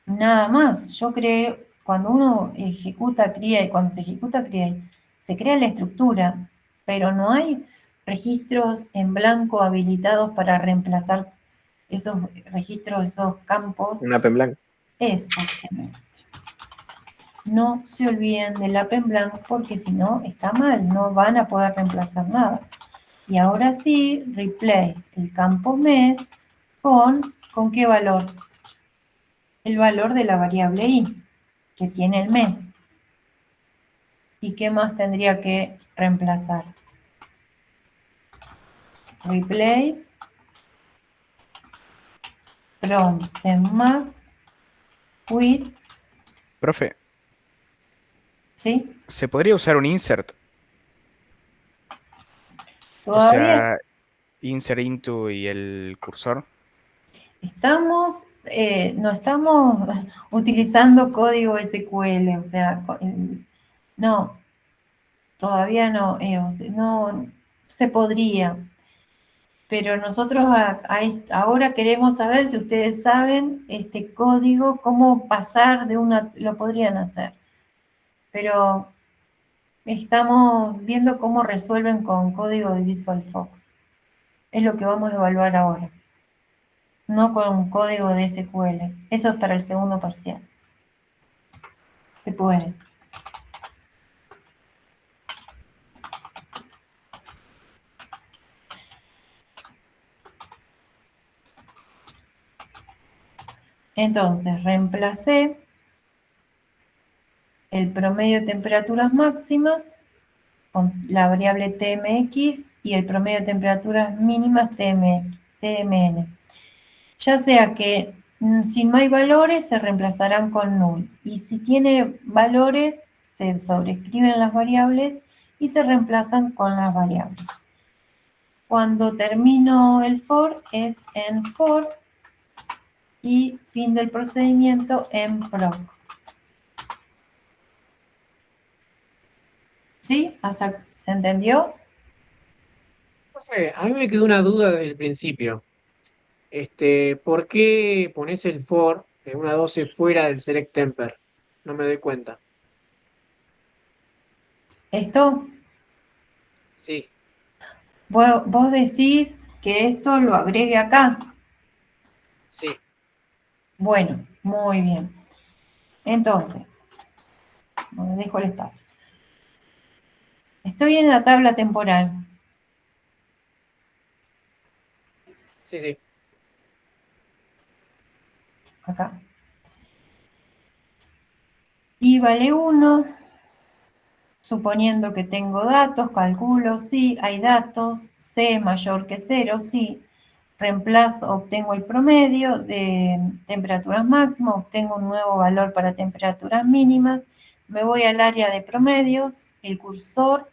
nada más. Yo creo, cuando uno ejecuta create, cuando se ejecuta create, se crea la estructura, pero no hay registros en blanco habilitados para reemplazar esos registros, esos campos. Un app en blanco. Exactamente. No se olviden del app en blanco porque si no está mal, no van a poder reemplazar nada. Y ahora sí, replace el campo mes ¿con qué valor? El valor de la variable i, que tiene el mes. ¿Y qué más tendría que reemplazar? Replace from max with, Profe, ¿sí? ¿se podría usar un insert? O Todavía sea, insert into y el cursor. no estamos utilizando código SQL, o sea, no, todavía no, o sea, no se podría. Pero nosotros ahora queremos saber si ustedes saben este código, cómo pasar de una, lo podrían hacer. Pero estamos viendo cómo resuelven con código de VisualFox. Es lo que vamos a evaluar ahora. No con código de SQL. Eso es para el segundo parcial. Se puede. Entonces, reemplacé el promedio de temperaturas máximas con la variable Tmx y el promedio de temperaturas mínimas Tmn. Ya sea que si no hay valores, se reemplazarán con null. Y si tiene valores, se sobrescriben las variables y se reemplazan con las variables. Cuando termino el for, es en for y fin del procedimiento en proc. ¿Sí? ¿Hasta se entendió? Profe, a mí me quedó una duda desde el principio. ¿Por qué pones el for de una 12 fuera del select temper? No me doy cuenta. Esto, Sí, vos decís que esto lo agregue acá. sí. Bueno, muy bien. Entonces, dejo el espacio. Estoy en la tabla temporal. Sí, sí. Acá. Y vale 1, suponiendo que tengo datos, calculo, sí, hay datos, C es mayor que 0, sí. Reemplazo, obtengo el promedio de temperaturas máximas, obtengo un nuevo valor para temperaturas mínimas, me voy al área de promedios, el cursor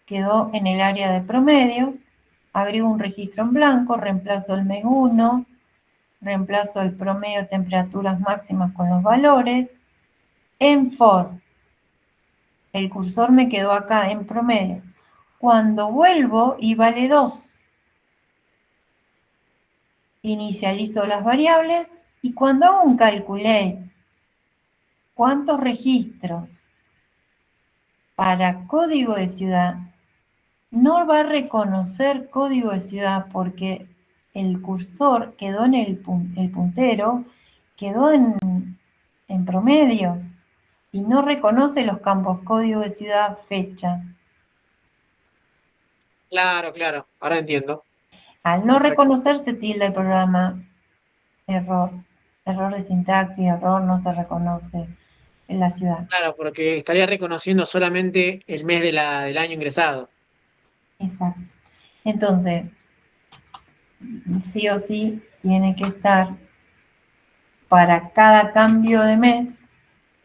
quedó en el área de promedios, agrego un registro en blanco, reemplazo el mes 1, reemplazo el promedio de temperaturas máximas con los valores, en for, el cursor me quedó acá en promedios. Cuando vuelvo y vale 2, inicializo las variables y cuando hago un calculate, ¿cuántos registros para código de ciudad? No va a reconocer código de ciudad porque el cursor quedó en el puntero, quedó en promedios y no reconoce los campos código de ciudad, fecha. Claro, claro. Ahora entiendo. Al no Perfecto. reconocer se tilda el programa error. Error de sintaxis, error no se reconoce en la ciudad. Claro, porque estaría reconociendo solamente el mes del año ingresado. Exacto. Entonces, sí o sí tiene que estar para cada cambio de mes,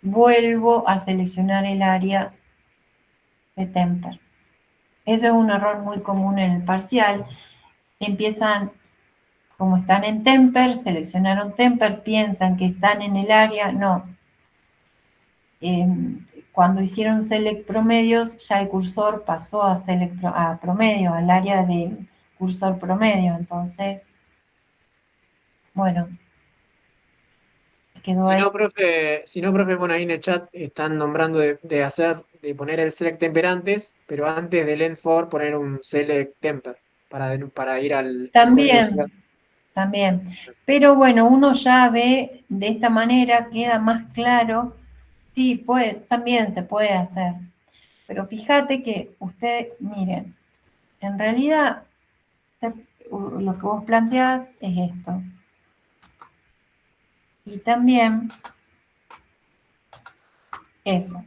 vuelvo a seleccionar el área de temper. Eso es un error muy común en el parcial. Empiezan, como están en temper, seleccionaron temper, piensan que están en el área, no. Cuando hicieron select promedios, ya el cursor pasó a promedio, al área de cursor promedio. Entonces, bueno, quedó ahí. Si no, profe, bueno, ahí en el chat están nombrando de poner el select temper antes, pero antes del end for poner un select temper para ir al código de ciudad. También. Pero bueno, uno ya ve de esta manera, queda más claro. Sí, también se puede hacer. Pero fíjate que ustedes, miren, en realidad lo que vos planteás es esto. Y también eso.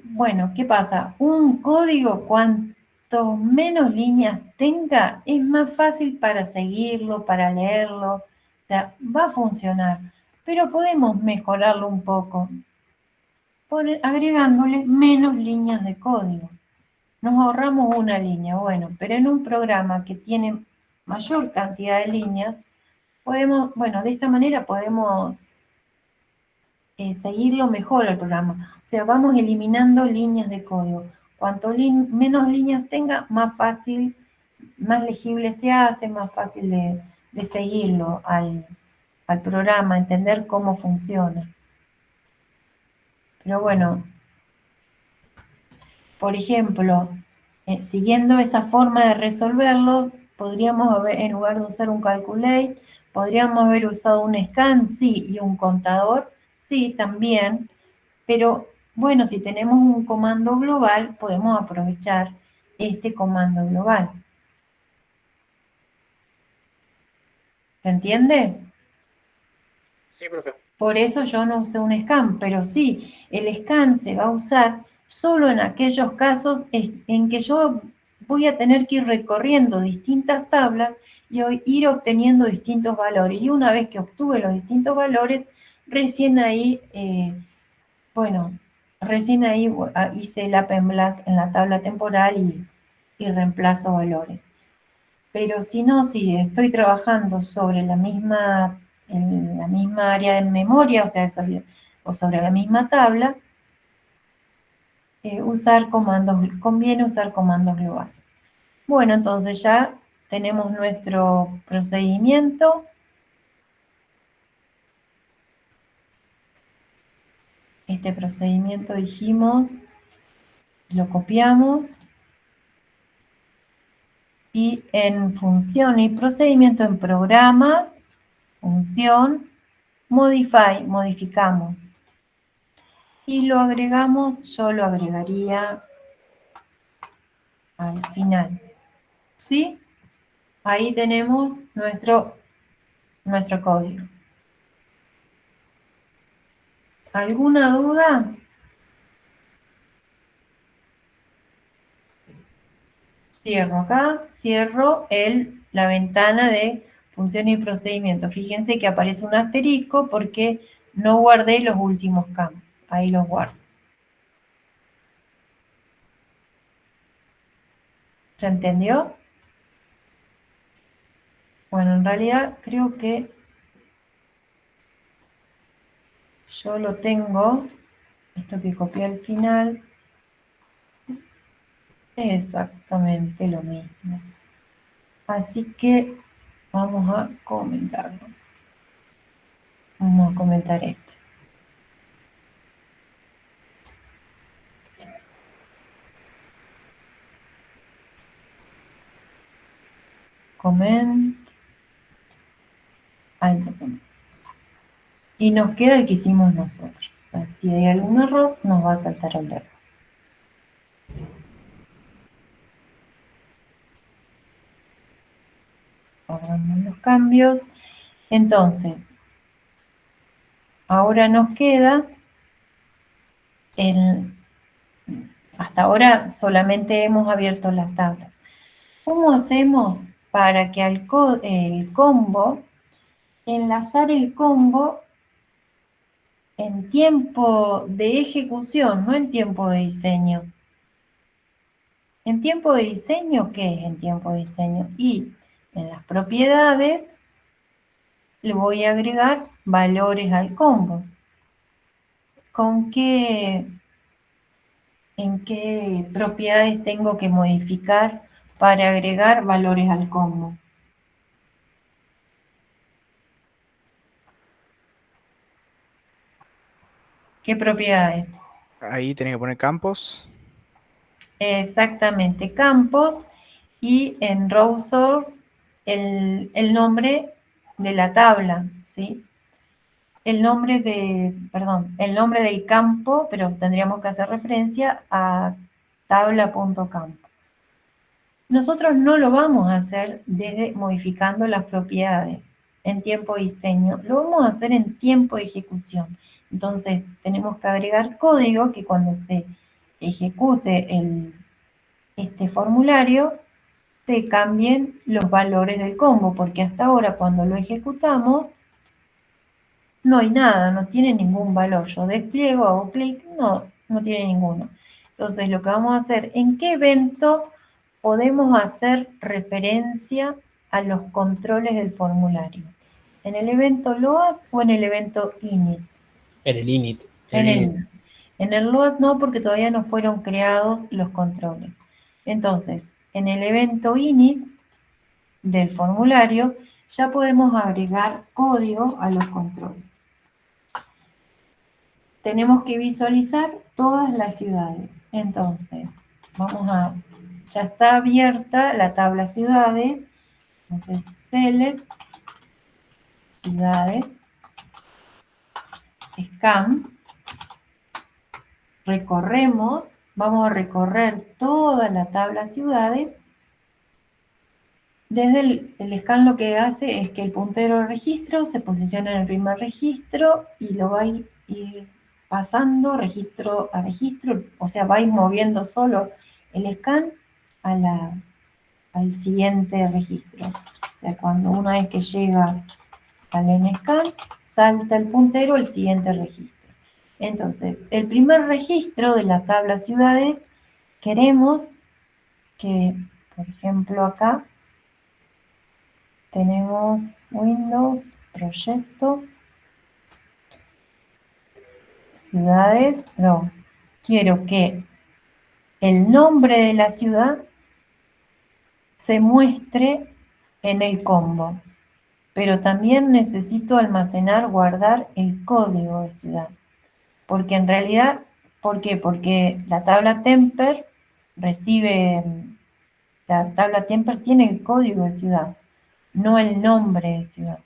Bueno, ¿qué pasa? Un código, cuanto menos líneas tenga, es más fácil para seguirlo, para leerlo. O sea, va a funcionar. Pero podemos mejorarlo un poco, agregándole menos líneas de código. Nos ahorramos una línea, bueno, pero en un programa que tiene mayor cantidad de líneas, podemos, bueno, de esta manera podemos seguirlo mejor el programa. O sea, vamos eliminando líneas de código. Cuanto menos líneas tenga, más fácil, más legible se hace, más fácil de seguirlo al programa, entender cómo funciona. Pero bueno, por ejemplo, siguiendo esa forma de resolverlo, podríamos haber, en lugar de usar un calculate, podríamos haber usado un scan, sí, y un contador, sí, también, pero bueno, si tenemos un comando global, podemos aprovechar este comando global. ¿Se entiende? Sí, profe. Por eso yo no usé un scan, pero sí, el scan se va a usar solo en aquellos casos en que yo voy a tener que ir recorriendo distintas tablas y ir obteniendo distintos valores. Y una vez que obtuve los distintos valores, recién ahí, hice el append black en la tabla temporal y reemplazo valores. Pero si no, si estoy trabajando sobre en la misma área de memoria, o sobre la misma tabla, conviene usar comandos globales. Bueno, entonces ya tenemos nuestro procedimiento. Este procedimiento dijimos, lo copiamos. Y en función y procedimiento en programas, función, modify, modificamos. Y lo agregamos, yo lo agregaría al final. ¿Sí? Ahí tenemos nuestro código. ¿Alguna duda? Cierro acá, cierro la ventana de funciones y procedimientos. Fíjense que aparece un asterisco porque no guardé los últimos campos. Ahí los guardo. ¿Se entendió? Bueno, en realidad creo que yo lo tengo, esto que copié al final, es exactamente lo mismo. Así que vamos a comentarlo. Vamos a comentar esto. Comment. Ahí lo ponemos. Y nos queda el que hicimos nosotros. O sea, si hay algún error, nos va a saltar el error. Guardamos los cambios. Entonces, ahora nos queda hasta ahora solamente hemos abierto las tablas. ¿Cómo hacemos para que el combo, enlazar el combo en tiempo de ejecución, no en tiempo de diseño? ¿En tiempo de diseño qué es en tiempo de diseño? Y en las propiedades le voy a agregar valores al combo. ¿En qué propiedades tengo que modificar para agregar valores al combo? ¿Qué propiedades? Ahí tenés que poner campos. Exactamente, campos, y en row source el nombre de la tabla, ¿sí? El nombre del campo, pero tendríamos que hacer referencia a tabla.campo. Nosotros no lo vamos a hacer desde modificando las propiedades en tiempo de diseño, lo vamos a hacer en tiempo de ejecución. Entonces tenemos que agregar código que cuando se ejecute este formulario se cambien los valores del combo, porque hasta ahora cuando lo ejecutamos no hay nada, no tiene ningún valor. Yo despliego, hago clic, no tiene ninguno. Entonces lo que vamos a hacer, ¿en qué evento podemos hacer referencia a los controles del formulario? ¿En el evento load o en el evento init? En el init. En el load no, porque todavía no fueron creados los controles. Entonces, en el evento init del formulario ya podemos agregar código a los controles. Tenemos que visualizar todas las ciudades. Entonces, ya está abierta la tabla ciudades. Entonces, select ciudades, scan, recorremos, vamos a recorrer toda la tabla ciudades. Desde el scan lo que hace es que el puntero de registro se posiciona en el primer registro y lo va a ir pasando registro a registro, o sea, va a ir moviendo solo el scan al siguiente registro. O sea, cuando una vez que llega al nscan, salta el puntero al siguiente registro. Entonces, el primer registro de la tabla ciudades, queremos que, por ejemplo, acá tenemos Windows, Proyecto, Ciudades, Browse. Quiero que el nombre de la ciudad se muestre en el combo, pero también necesito almacenar, guardar el código de ciudad. Porque en realidad, ¿por qué? Porque la tabla temper tiene el código de ciudad, no el nombre de ciudad.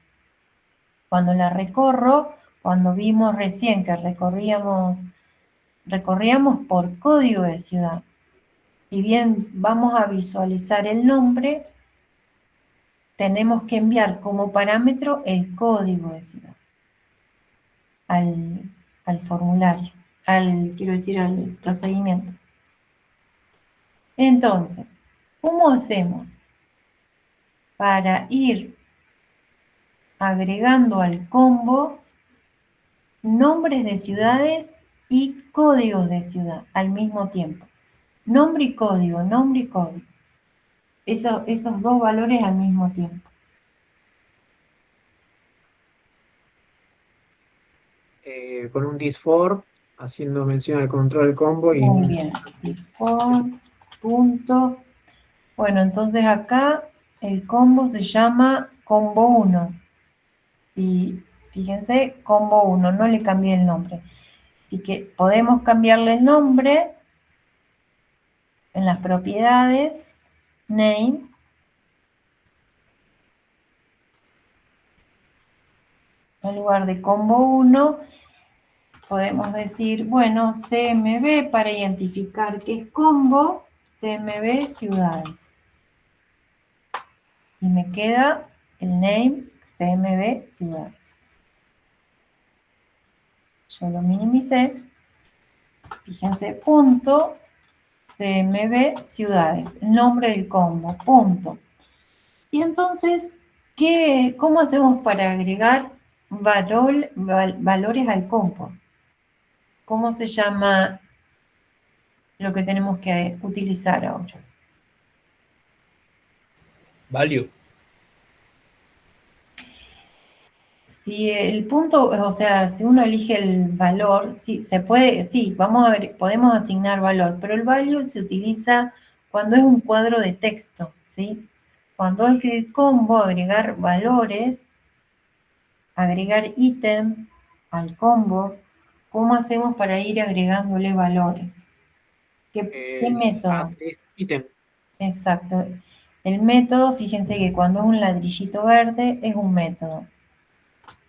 Cuando la recorro, cuando vimos recién que recorríamos por código de ciudad. Si bien vamos a visualizar el nombre, tenemos que enviar como parámetro el código de ciudad al formulario, quiero decir, al procedimiento. Entonces, ¿cómo hacemos para ir agregando al combo nombres de ciudades y códigos de ciudad al mismo tiempo? Nombre y código, nombre y código. Esos dos valores al mismo tiempo. Con un this_for, haciendo mención al control combo y Muy bien. For, punto. Bueno, entonces acá el combo se llama combo 1. Y fíjense, combo 1, no le cambié el nombre. Así que podemos cambiarle el nombre en las propiedades, name, en lugar de combo 1, podemos decir, bueno, CMB para identificar qué es combo, CMB ciudades. Y me queda el name CMB ciudades. Yo lo minimicé. Fíjense, punto CMB ciudades, el nombre del combo, punto. Y entonces, ¿cómo hacemos para agregar valores al combo? ¿Cómo se llama lo que tenemos que utilizar ahora? Value. Si el punto, o sea, si uno elige el valor, sí, se puede, sí, podemos asignar valor, pero el value se utiliza cuando es un cuadro de texto, ¿sí? Cuando hay que combo, agregar valores, agregar ítem al combo, ¿cómo hacemos para ir agregándole valores? ¿Qué método? add list item. Exacto. El método, fíjense que cuando es un ladrillito verde, es un método.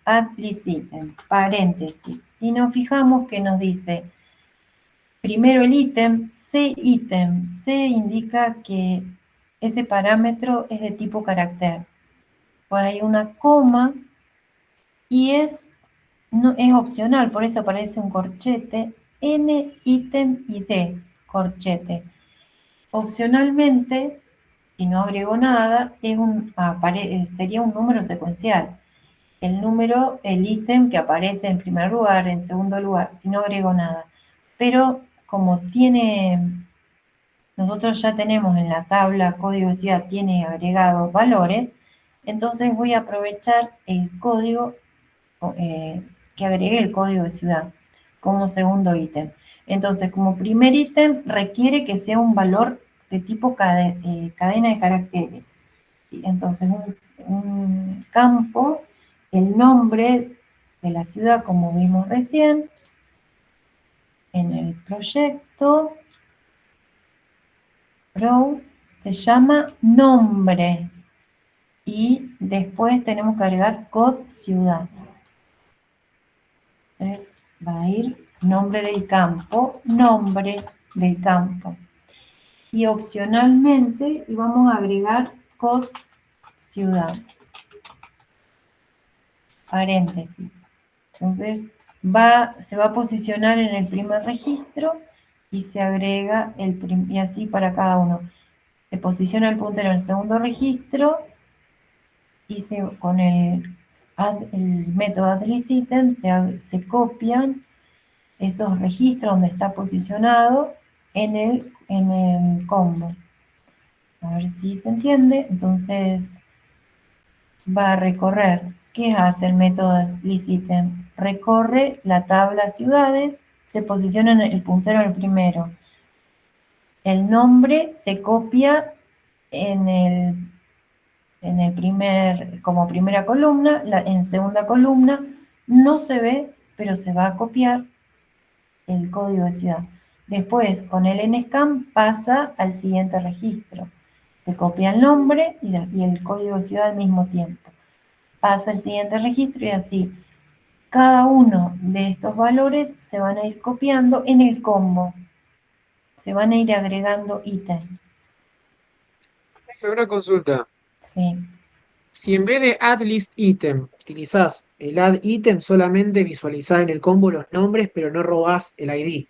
Add list item, paréntesis. Y nos fijamos que nos dice, primero el ítem, C ítem. C indica que ese parámetro es de tipo carácter. Por ahí una coma y es opcional, por eso aparece un corchete, N ítem y D, corchete. Opcionalmente, si no agrego nada, sería un número secuencial. El ítem que aparece en primer lugar, en segundo lugar, si no agrego nada. Pero como nosotros ya tenemos en la tabla código de ciudad, tiene agregados valores, entonces voy a aprovechar el código que agregue el código de ciudad como segundo ítem. Entonces, como primer ítem, requiere que sea un valor de tipo cadena de caracteres. Entonces, un campo, el nombre de la ciudad, como vimos recién, en el proyecto, browse, se llama nombre. Y después tenemos que agregar code ciudad. Entonces, va a ir nombre del campo. Y opcionalmente vamos a agregar code ciudad. Paréntesis. Entonces, se va a posicionar en el primer registro y se agrega y así para cada uno. Se posiciona el puntero en el segundo registro y con el método addListItem se copian esos registros donde está posicionado en el combo. A ver si se entiende. Entonces va a recorrer. ¿Qué hace el método addListItem? Recorre la tabla ciudades, se posiciona en el puntero en el primero. El nombre se copia como primera columna, en segunda columna no se ve, pero se va a copiar el código de ciudad. Después, con el nscan pasa al siguiente registro. Se copia el nombre y el código de ciudad al mismo tiempo. Pasa al siguiente registro y así. Cada uno de estos valores se van a ir copiando en el combo. Se van a ir agregando ítems. Fue una consulta. Sí. Si en vez de add list item utilizás el add item, solamente visualizás en el combo los nombres, pero no robás el ID.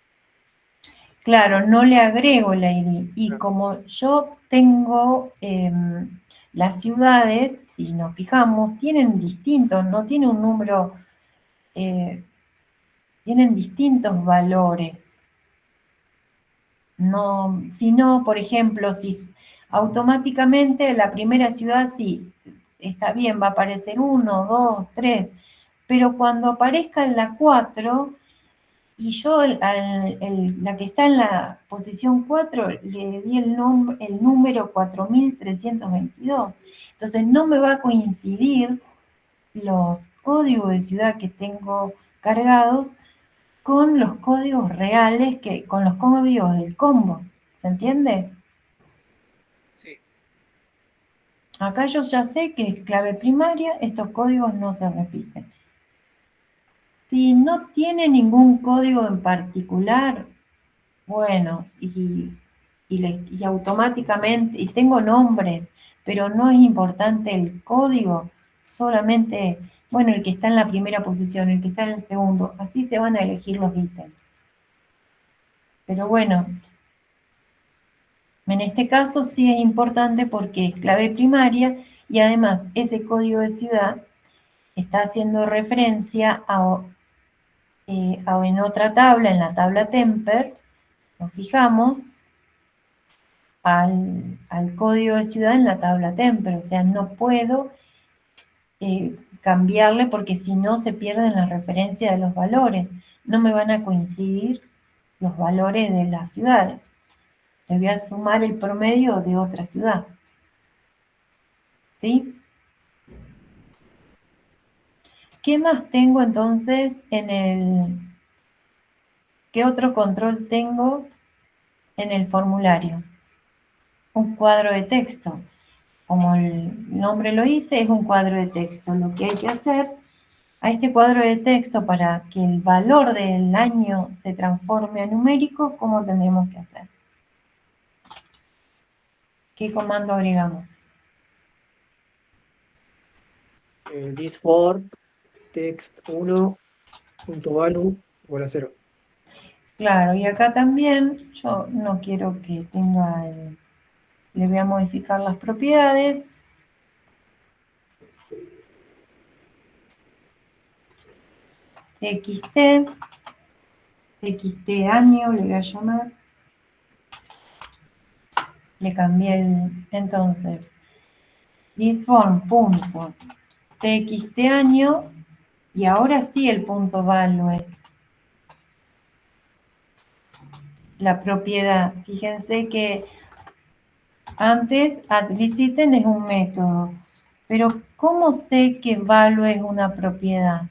Claro, no le agrego el ID. Y como yo tengo las ciudades, si nos fijamos, tienen distintos, no tiene un número, tienen distintos valores. No, si no, por ejemplo, si automáticamente la primera ciudad sí, está bien, va a aparecer 1, 2, 3, pero cuando aparezca en la 4, y yo la que está en la posición 4 le di el número 4322. Entonces no me va a coincidir los códigos de ciudad que tengo cargados con los códigos reales, con los códigos del combo. ¿Se entiende? Sí. Acá yo ya sé que es clave primaria, estos códigos no se repiten. Si no tiene ningún código en particular, bueno, y automáticamente, y tengo nombres, pero no es importante el código, solamente, bueno, el que está en la primera posición, el que está en el segundo, así se van a elegir los ítems. Pero bueno, en este caso sí es importante porque es clave primaria y además ese código de ciudad está haciendo referencia en otra tabla, en la tabla Temper, nos fijamos al código de ciudad en la tabla Temper, o sea, no puedo cambiarle porque si no se pierden la referencia de los valores, no me van a coincidir los valores de las ciudades. Le voy a sumar el promedio de otra ciudad. ¿Sí? ¿Qué más tengo entonces qué otro control tengo en el formulario? Un cuadro de texto. Como el nombre lo dice, es un cuadro de texto. Lo que hay que hacer a este cuadro de texto para que el valor del año se transforme a numérico, ¿cómo tendremos que hacer? ¿Qué comando agregamos? This for text 1.value igual a 0. Claro, y acá también yo no quiero que tenga le voy a modificar las propiedades. txt año le voy a llamar. Le cambié entonces, thisform.txt año, y ahora sí el punto value. La propiedad, fíjense que antes addListItem es un método, pero ¿cómo sé que value es una propiedad?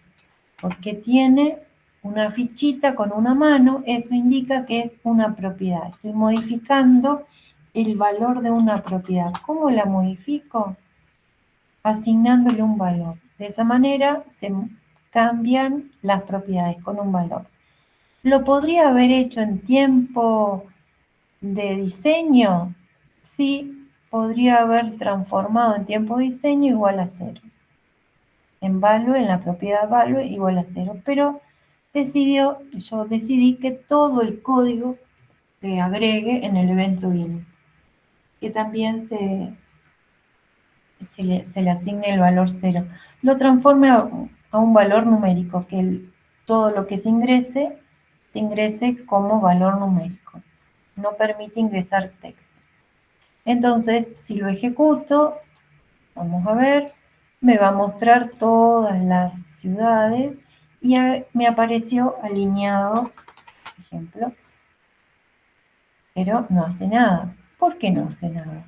Porque tiene una fichita con una mano, eso indica que es una propiedad. Estoy modificando el valor de una propiedad. ¿Cómo la modifico? Asignándole un valor. De esa manera se cambian las propiedades con un valor. ¿Lo podría haber hecho en tiempo de diseño? Sí, podría haber transformado en tiempo de diseño igual a 0. En value, en la propiedad value igual a 0, pero yo decidí que todo el código se agregue en el evento init, que también se le asigne el valor 0. Lo transforme a un valor numérico, que todo lo que se ingrese como valor numérico. No permite ingresar texto. Entonces, si lo ejecuto, vamos a ver, me va a mostrar todas las ciudades y me apareció alineado, por ejemplo, pero no hace nada. ¿Por qué no hace nada?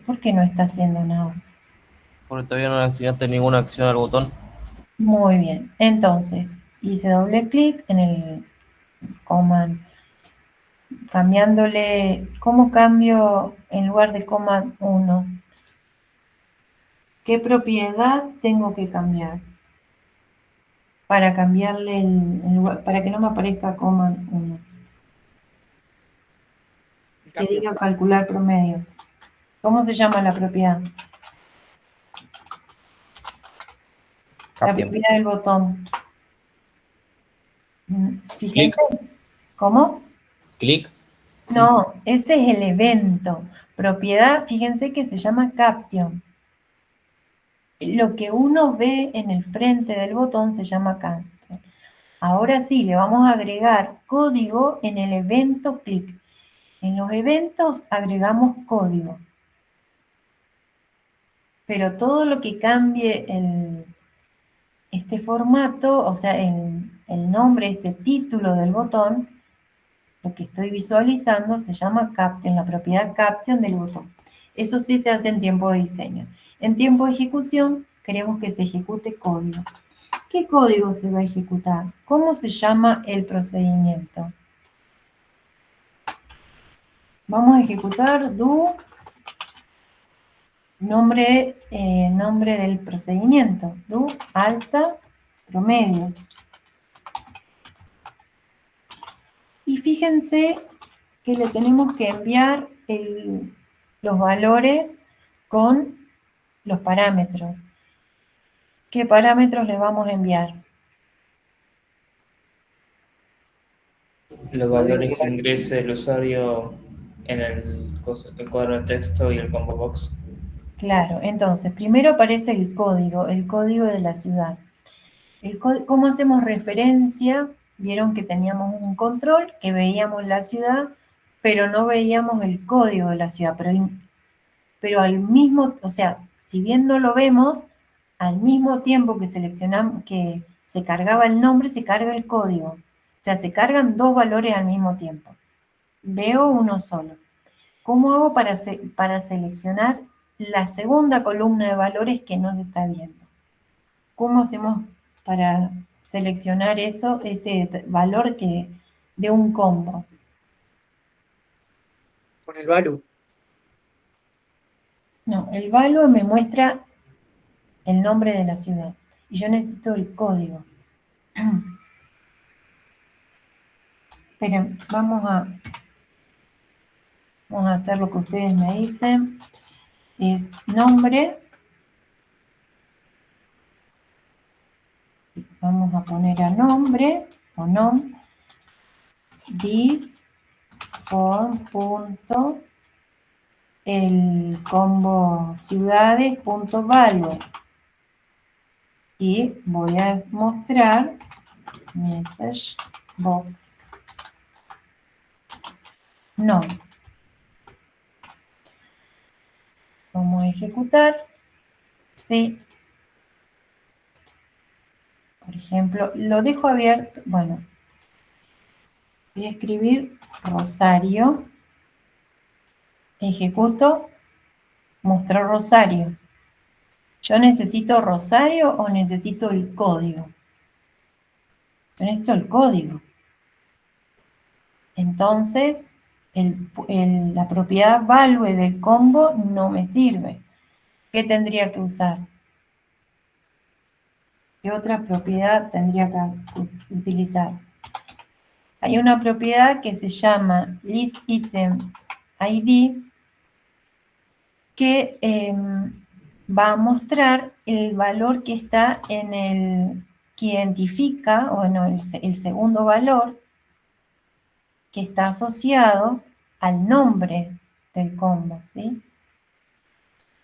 ¿Por qué no está haciendo nada? Porque todavía no le asignaste ninguna acción al botón. Muy bien, entonces hice doble clic en el command, cambiándole, ¿cómo cambio en lugar de command 1? ¿Qué propiedad tengo que cambiar? Para cambiarle para que no me aparezca command 1. que diga calcular promedios. ¿Cómo se llama la propiedad? La Caption. propiedad del botón. Fíjense. ¿Cómo? Clic. No, ese es el evento. Propiedad, fíjense que se llama caption. Lo que uno ve en el frente del botón se llama caption. Ahora sí, le vamos a agregar código en el evento clic. En los eventos agregamos código. Pero todo lo que cambie este formato, o sea, el nombre, este título del botón, lo que estoy visualizando se llama caption, la propiedad caption del botón. Eso sí se hace en tiempo de diseño. En tiempo de ejecución queremos que se ejecute código. ¿Qué código se va a ejecutar? ¿Cómo se llama el procedimiento? Vamos a ejecutar do nombre del procedimiento, do alta promedios. Y fíjense que le tenemos que enviar los valores con los parámetros. ¿Qué parámetros le vamos a enviar? Los valores que ingrese el usuario en el cuadro de texto y el combo box. Claro, entonces, primero aparece el código de la ciudad. ¿Cómo hacemos referencia? Vieron que teníamos un control, que veíamos la ciudad, pero no veíamos el código de la ciudad. Pero al mismo, o sea, si bien no lo vemos, al mismo tiempo que seleccionamos, que se cargaba el nombre, se carga el código. O sea, se cargan dos valores al mismo tiempo. Veo uno solo. ¿Cómo hago para seleccionar la segunda columna de valores que no se está viendo? ¿Cómo hacemos para seleccionar ese valor de un combo? Con el value. No, el value me muestra el nombre de la ciudad y yo necesito el código. Esperen, vamos a hacer lo que ustedes me dicen. Es nombre. Vamos a poner a nombre o nom. This form punto el combo ciudades punto value. Y voy a mostrar message box. No. Vamos a ejecutar. Sí. Por ejemplo, lo dejo abierto. Bueno, voy a escribir Rosario. Ejecuto. Mostrar Rosario. ¿Yo necesito Rosario o necesito el código? Yo necesito el código. Entonces, la propiedad value del combo no me sirve. ¿Qué tendría que usar? ¿Qué otra propiedad tendría que utilizar? Hay una propiedad que se llama listItem ID que va a mostrar el valor que está que identifica, o no, el segundo valor que está asociado al nombre del combo, ¿sí?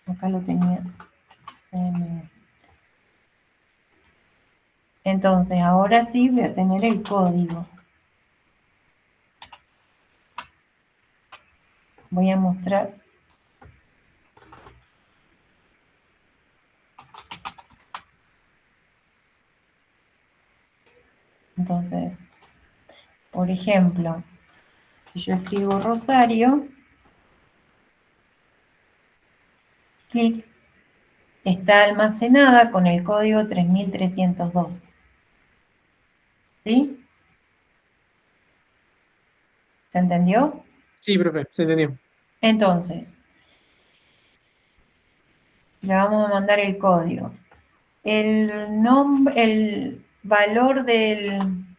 Acá lo tenía. Entonces, ahora sí voy a tener el código. Voy a mostrar. Entonces, por ejemplo, si yo escribo Rosario, clic, está almacenada con el código 3302. ¿Sí? ¿Se entendió? Sí, profe, se entendió. Entonces, le vamos a mandar el código. El valor Perdón,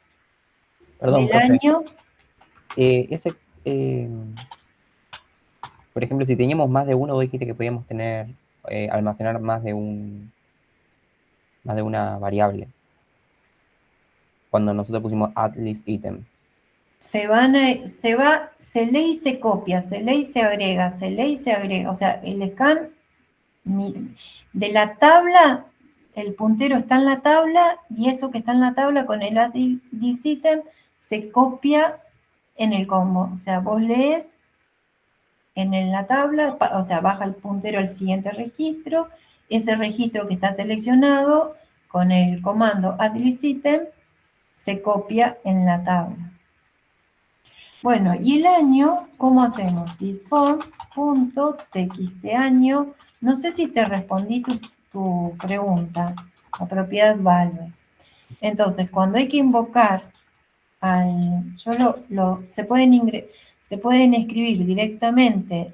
del profe. año. Ese, Por ejemplo, si teníamos más de uno, vos dijiste que podíamos tener, almacenar más de una variable. Cuando nosotros pusimos add list item. Se lee y se copia, se lee y se agrega, se lee y se agrega. O sea, el scan de la tabla, el puntero está en la tabla y eso que está en la tabla con el add list item se copia en el combo. O sea, vos lees en la tabla, o sea, baja el puntero al siguiente registro, ese registro que está seleccionado con el comando add list item se copia en la tabla. Bueno, y el año, ¿cómo hacemos? Thisform.txt año. No sé si te respondí tu pregunta, la propiedad value. Entonces, cuando hay que invocar se pueden escribir directamente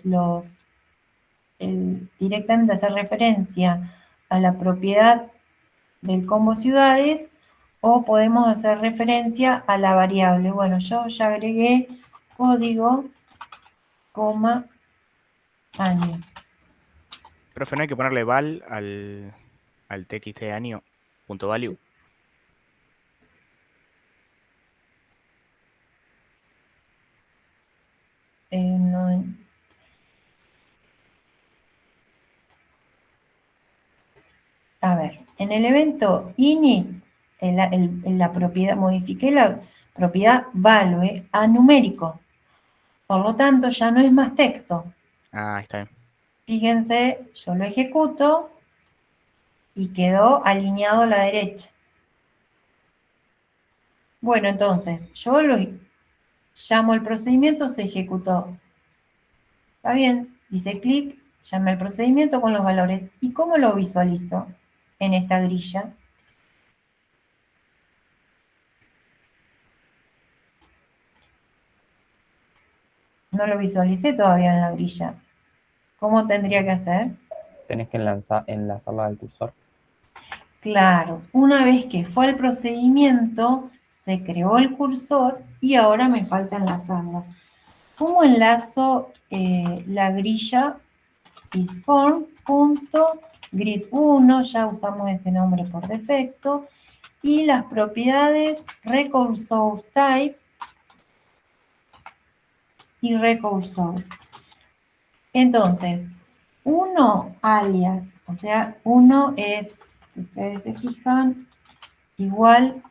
directamente hacer referencia a la propiedad del combo ciudades, o podemos hacer referencia a la variable. Bueno, yo ya agregué código, coma, año. Profe, ¿no hay que ponerle val al txt año punto value? No. A ver, en el evento init, en la propiedad, modifiqué la propiedad value a numérico. Por lo tanto, ya no es más texto. Ah, ahí está bien. Fíjense, yo lo ejecuto y quedó alineado a la derecha. Bueno, entonces, yo lo llamo el procedimiento, se ejecutó. ¿Está bien? Hice clic, llamé el procedimiento con los valores. ¿Y cómo lo visualizo en esta grilla? No lo visualicé todavía en la grilla. ¿Cómo tendría que hacer? Tenés que enlazarla al cursor. Claro, una vez que fue el procedimiento, se creó el cursor y ahora me falta enlazarla. ¿Cómo enlazo la grilla? Isform.grid1, ya usamos ese nombre por defecto, y las propiedades record source type y record source. Entonces, uno alias, o sea, uno es, si ustedes se fijan, igual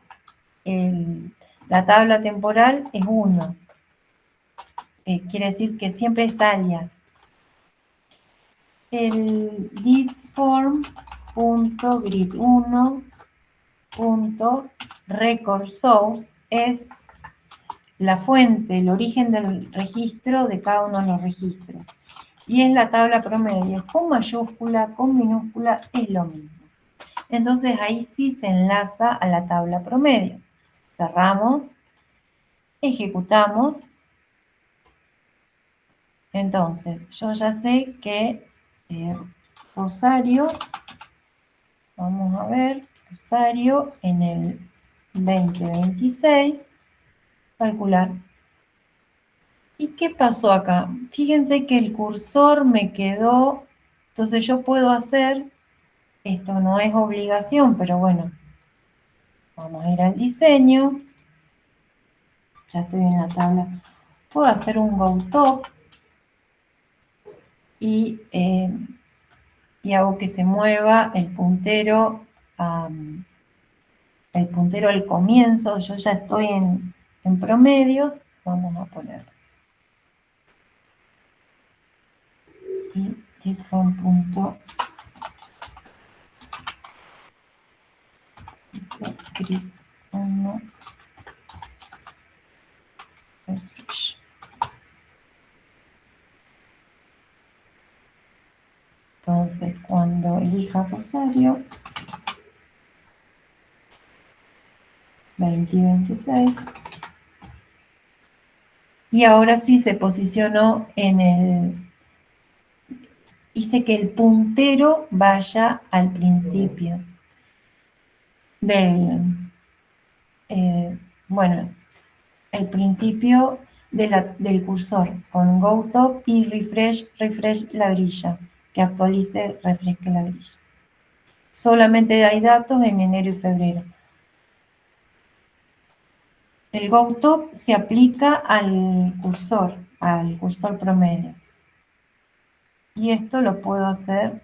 la tabla temporal es 1. Quiere decir que siempre es alias. El thisform.grid1.recordSource es la fuente, el origen del registro de cada uno de los registros. Y es la tabla promedio, con mayúscula, con minúscula, es lo mismo. Entonces ahí sí se enlaza a la tabla promedios. Cerramos, ejecutamos. Entonces, yo ya sé que Rosario, vamos a ver, Rosario en el 2026, calcular. ¿Y qué pasó acá? Fíjense que el cursor me quedó, entonces yo puedo hacer, esto no es obligación, pero bueno, vamos a ir al diseño, ya estoy en la tabla, puedo hacer un GoTop y hago que se mueva el puntero al comienzo. Yo ya estoy en promedios, vamos a poner y thisform.grid1 refresh. Entonces, cuando elija Rosario 2026, y ahora sí se posicionó hice que el puntero vaya al principio del, bueno, el principio del cursor con GoTop y refresh la grilla, que actualice, refresque la grilla. Solamente hay datos en enero y febrero. El GoTop se aplica al cursor promedios. Y esto lo puedo hacer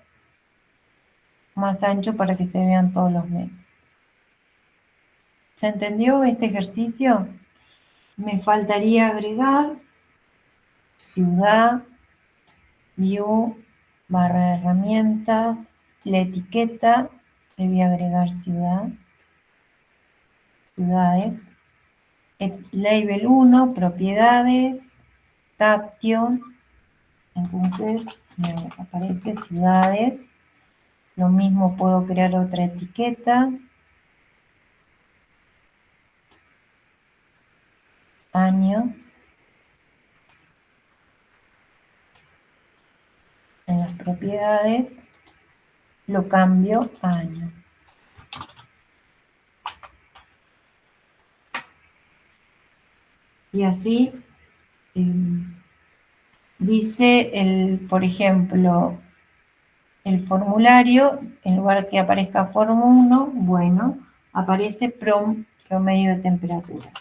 más ancho para que se vean todos los meses. ¿Se entendió este ejercicio? Me faltaría agregar ciudad, view, barra de herramientas, la etiqueta, le voy a agregar ciudades, label 1, propiedades, caption, entonces me aparece ciudades, lo mismo puedo crear otra etiqueta, año, en las propiedades lo cambio a año. Y así dice, por ejemplo, el formulario, en lugar que aparezca Form 1, bueno, aparece promedio de temperaturas.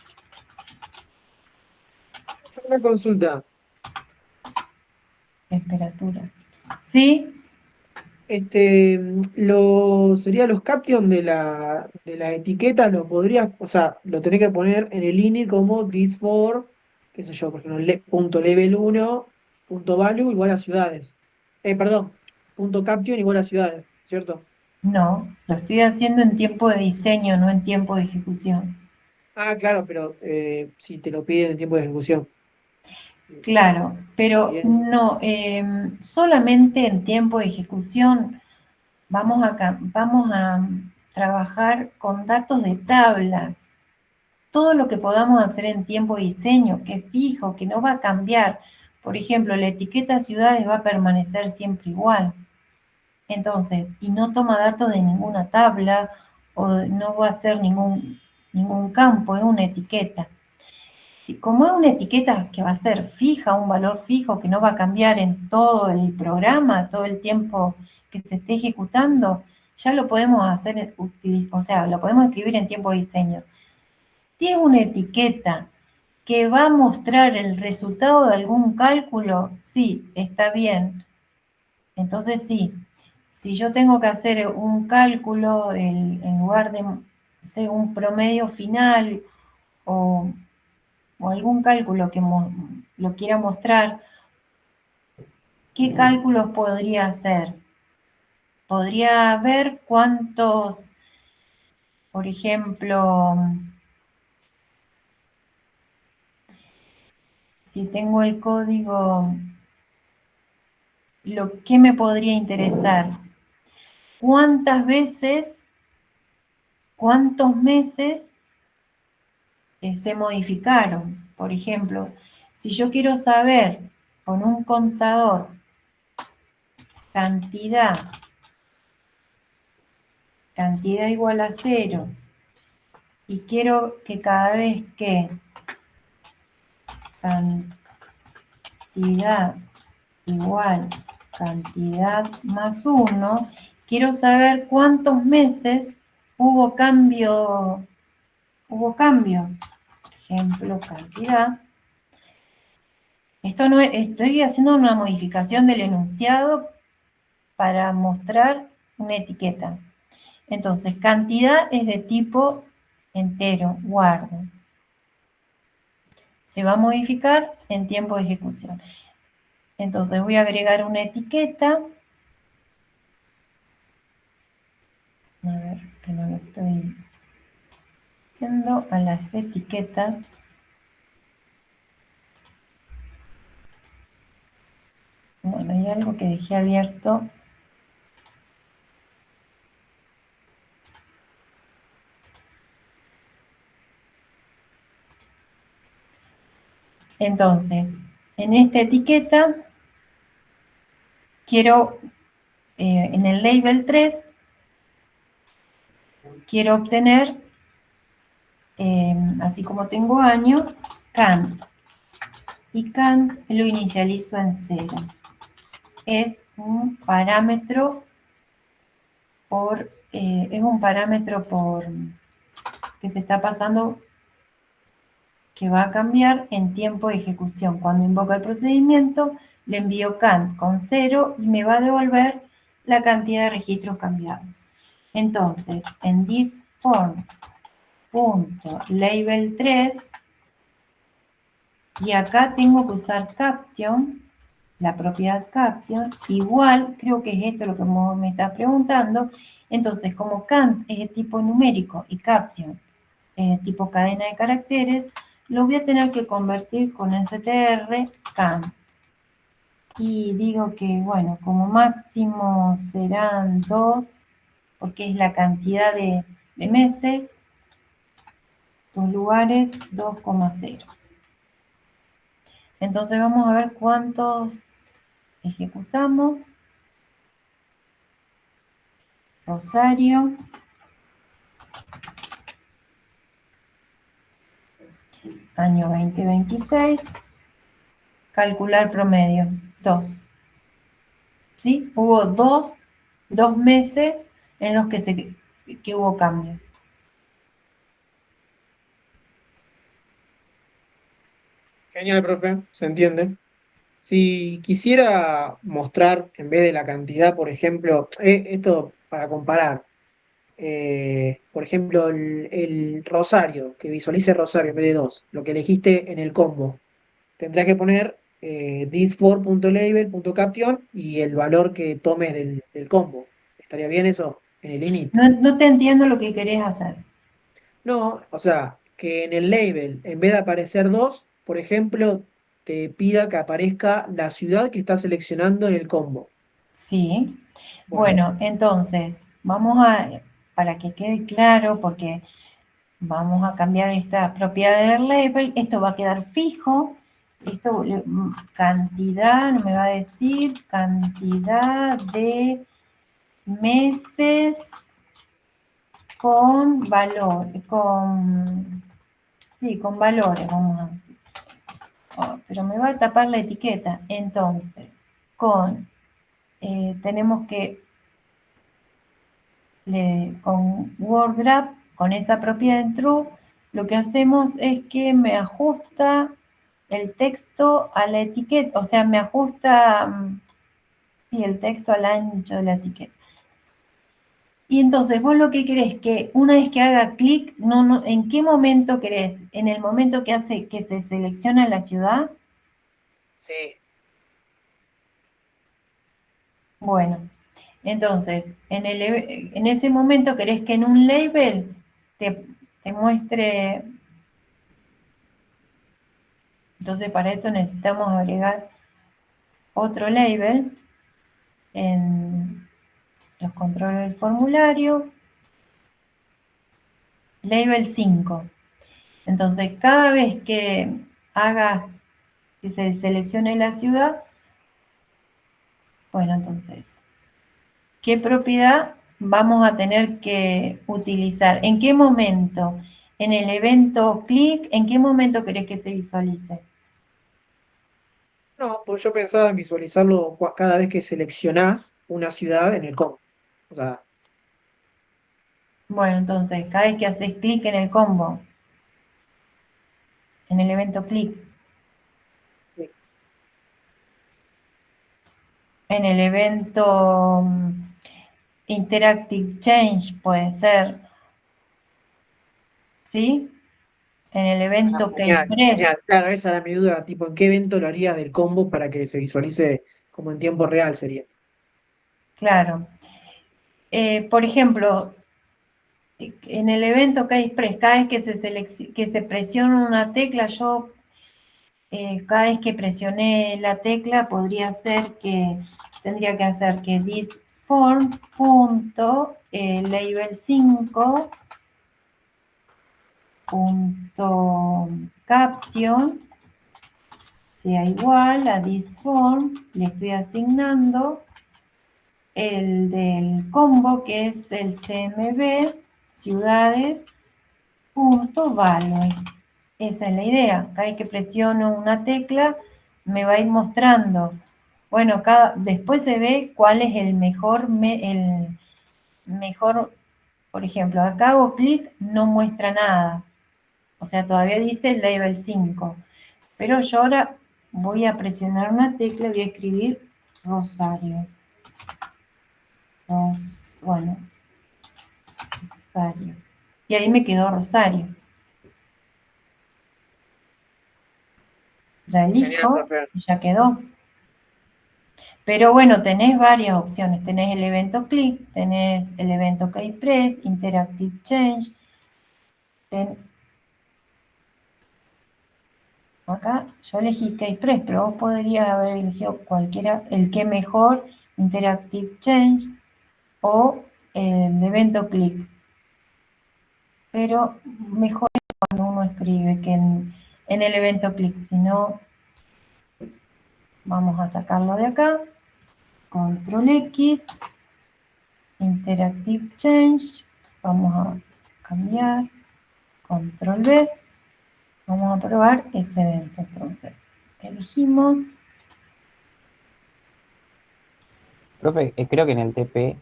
Una consulta. Temperaturas. ¿Sí? Sería los caption de la etiqueta, lo podrías, o sea, lo tenés que poner en el init como this for, qué sé yo, por ejemplo, punto level 1, punto value igual a ciudades. Perdón, punto caption igual a ciudades, ¿cierto? No, lo estoy haciendo en tiempo de diseño, no en tiempo de ejecución. Ah, claro, pero si te lo piden en tiempo de ejecución. Claro, pero Bien. no, solamente en tiempo de ejecución vamos a trabajar con datos de tablas. Todo lo que podamos hacer en tiempo de diseño, que es fijo, que no va a cambiar. Por ejemplo, la etiqueta ciudades va a permanecer siempre igual. Entonces, y no toma datos de ninguna tabla o no va a hacer ningún campo, es una etiqueta. Y como es una etiqueta que va a ser fija, un valor fijo que no va a cambiar en todo el programa, todo el tiempo que se esté ejecutando, ya lo podemos hacer, o sea, lo podemos escribir en tiempo de diseño. Si es una etiqueta que va a mostrar el resultado de algún cálculo, sí, está bien. Entonces sí, si yo tengo que hacer un cálculo en lugar de, no sé, un promedio final o algún cálculo que lo quiera mostrar, ¿qué cálculos podría hacer? Podría ver cuántos, por ejemplo, si tengo el código, ¿qué me podría interesar? ¿Cuántas veces, cuántos meses se modificaron? Por ejemplo, si yo quiero saber con un contador cantidad igual a 0, y quiero que cada vez que cantidad igual cantidad más 1, quiero saber cuántos meses hubo cambios. Por ejemplo, cantidad. Esto no es, estoy haciendo una modificación del enunciado para mostrar una etiqueta. Entonces, cantidad es de tipo entero, guardo. Se va a modificar en tiempo de ejecución. Entonces voy a agregar una etiqueta. A ver, que no lo estoy viendo a las etiquetas. Bueno, hay algo que dejé abierto. Entonces, en esta etiqueta, quiero, en el label 3, quiero obtener, así como tengo año, cant. y Kant lo inicializo en 0. Es un parámetro por que se está pasando, que va a cambiar en tiempo de ejecución. Cuando invoca el procedimiento, le envío Kant con 0 y me va a devolver la cantidad de registros cambiados. Entonces, en thisForm.label3, y acá tengo que usar caption, la propiedad caption, igual, creo que es esto lo que me estás preguntando. Entonces, como Kant es de tipo numérico y caption es de tipo cadena de caracteres, lo voy a tener que convertir con str Kant. Y digo que, bueno, como máximo serán 2, porque es la cantidad de meses, los lugares 2,0. Entonces vamos a ver cuántos ejecutamos. Rosario. Año 2026. Calcular promedio. 2. ¿Sí? Hubo dos meses en los que hubo cambio. Genial, profe, se entiende. Si quisiera mostrar, en vez de la cantidad, por ejemplo, esto para comparar, por ejemplo, el Rosario, que visualice Rosario en vez de 2, lo que elegiste en el combo, tendrás que poner this4.label.caption y el valor que tomes del combo. ¿Estaría bien eso en el init? No te entiendo lo que querés hacer. No, o sea, que en el label, en vez de aparecer 2, por ejemplo, te pida que aparezca la ciudad que estás seleccionando en el combo. Sí. Bueno, entonces, para que quede claro, porque vamos a cambiar esta propiedad del label, esto va a quedar fijo, cantidad, me va a decir cantidad de meses con valor, con valores, vamos a decir. Pero me va a tapar la etiqueta. Entonces, tenemos que, con WordGraph, con esa propiedad en true, lo que hacemos es que me ajusta el texto a la etiqueta, o sea, me ajusta el texto al ancho de la etiqueta. Y entonces, vos lo que querés que una vez que haga clic, ¿en qué momento querés? ¿En el momento que se selecciona la ciudad? Sí. Bueno, entonces, en ese momento querés que en un label te muestre. Entonces, para eso necesitamos agregar otro label en los controles del formulario. Label 5. Entonces, cada vez que que se seleccione la ciudad, bueno, entonces, ¿qué propiedad vamos a tener que utilizar? ¿En qué momento? ¿En el evento clic? ¿En qué momento querés que se visualice? No, pues yo pensaba en visualizarlo cada vez que seleccionás una ciudad en el combo. O sea, Bueno, entonces, cada vez que haces clic en el combo, en el evento clic, sí. en el evento interactive change puede ser, ¿sí? En el evento Genial, keypress, genial. Claro, esa era mi duda, tipo, ¿en qué evento lo harías del combo para que se visualice como en tiempo real sería? claro. Por ejemplo, en el evento keypress, cada vez que se presiona una tecla, cada vez que presioné la tecla, tendría que hacer que this form.label 5 caption sea igual a this form, le estoy asignando el del combo, que es el CMB ciudades.value. Esa es la idea. Cada vez que presiono una tecla, me va a ir mostrando. Bueno, después se ve cuál es el mejor, por ejemplo, acá hago clic, no muestra nada. O sea, todavía dice level 5. Pero yo ahora voy a presionar una tecla y voy a escribir Rosario. Bueno, Rosario. Y ahí me quedó Rosario. La Genial, elijo profe. y ya quedó. Pero bueno, tenés varias opciones. Tenés el evento click, tenés el evento keypress, interactive change. Acá yo elegí keypress, pero vos podrías haber elegido cualquiera, el que mejor, interactive change o el evento click. Pero mejor es cuando uno escribe que en el evento click. Si no, vamos a sacarlo de acá. Control X, interactive change. Vamos a cambiar. Control V. Vamos a probar ese evento. Entonces, elegimos. Profe, creo que en el TP,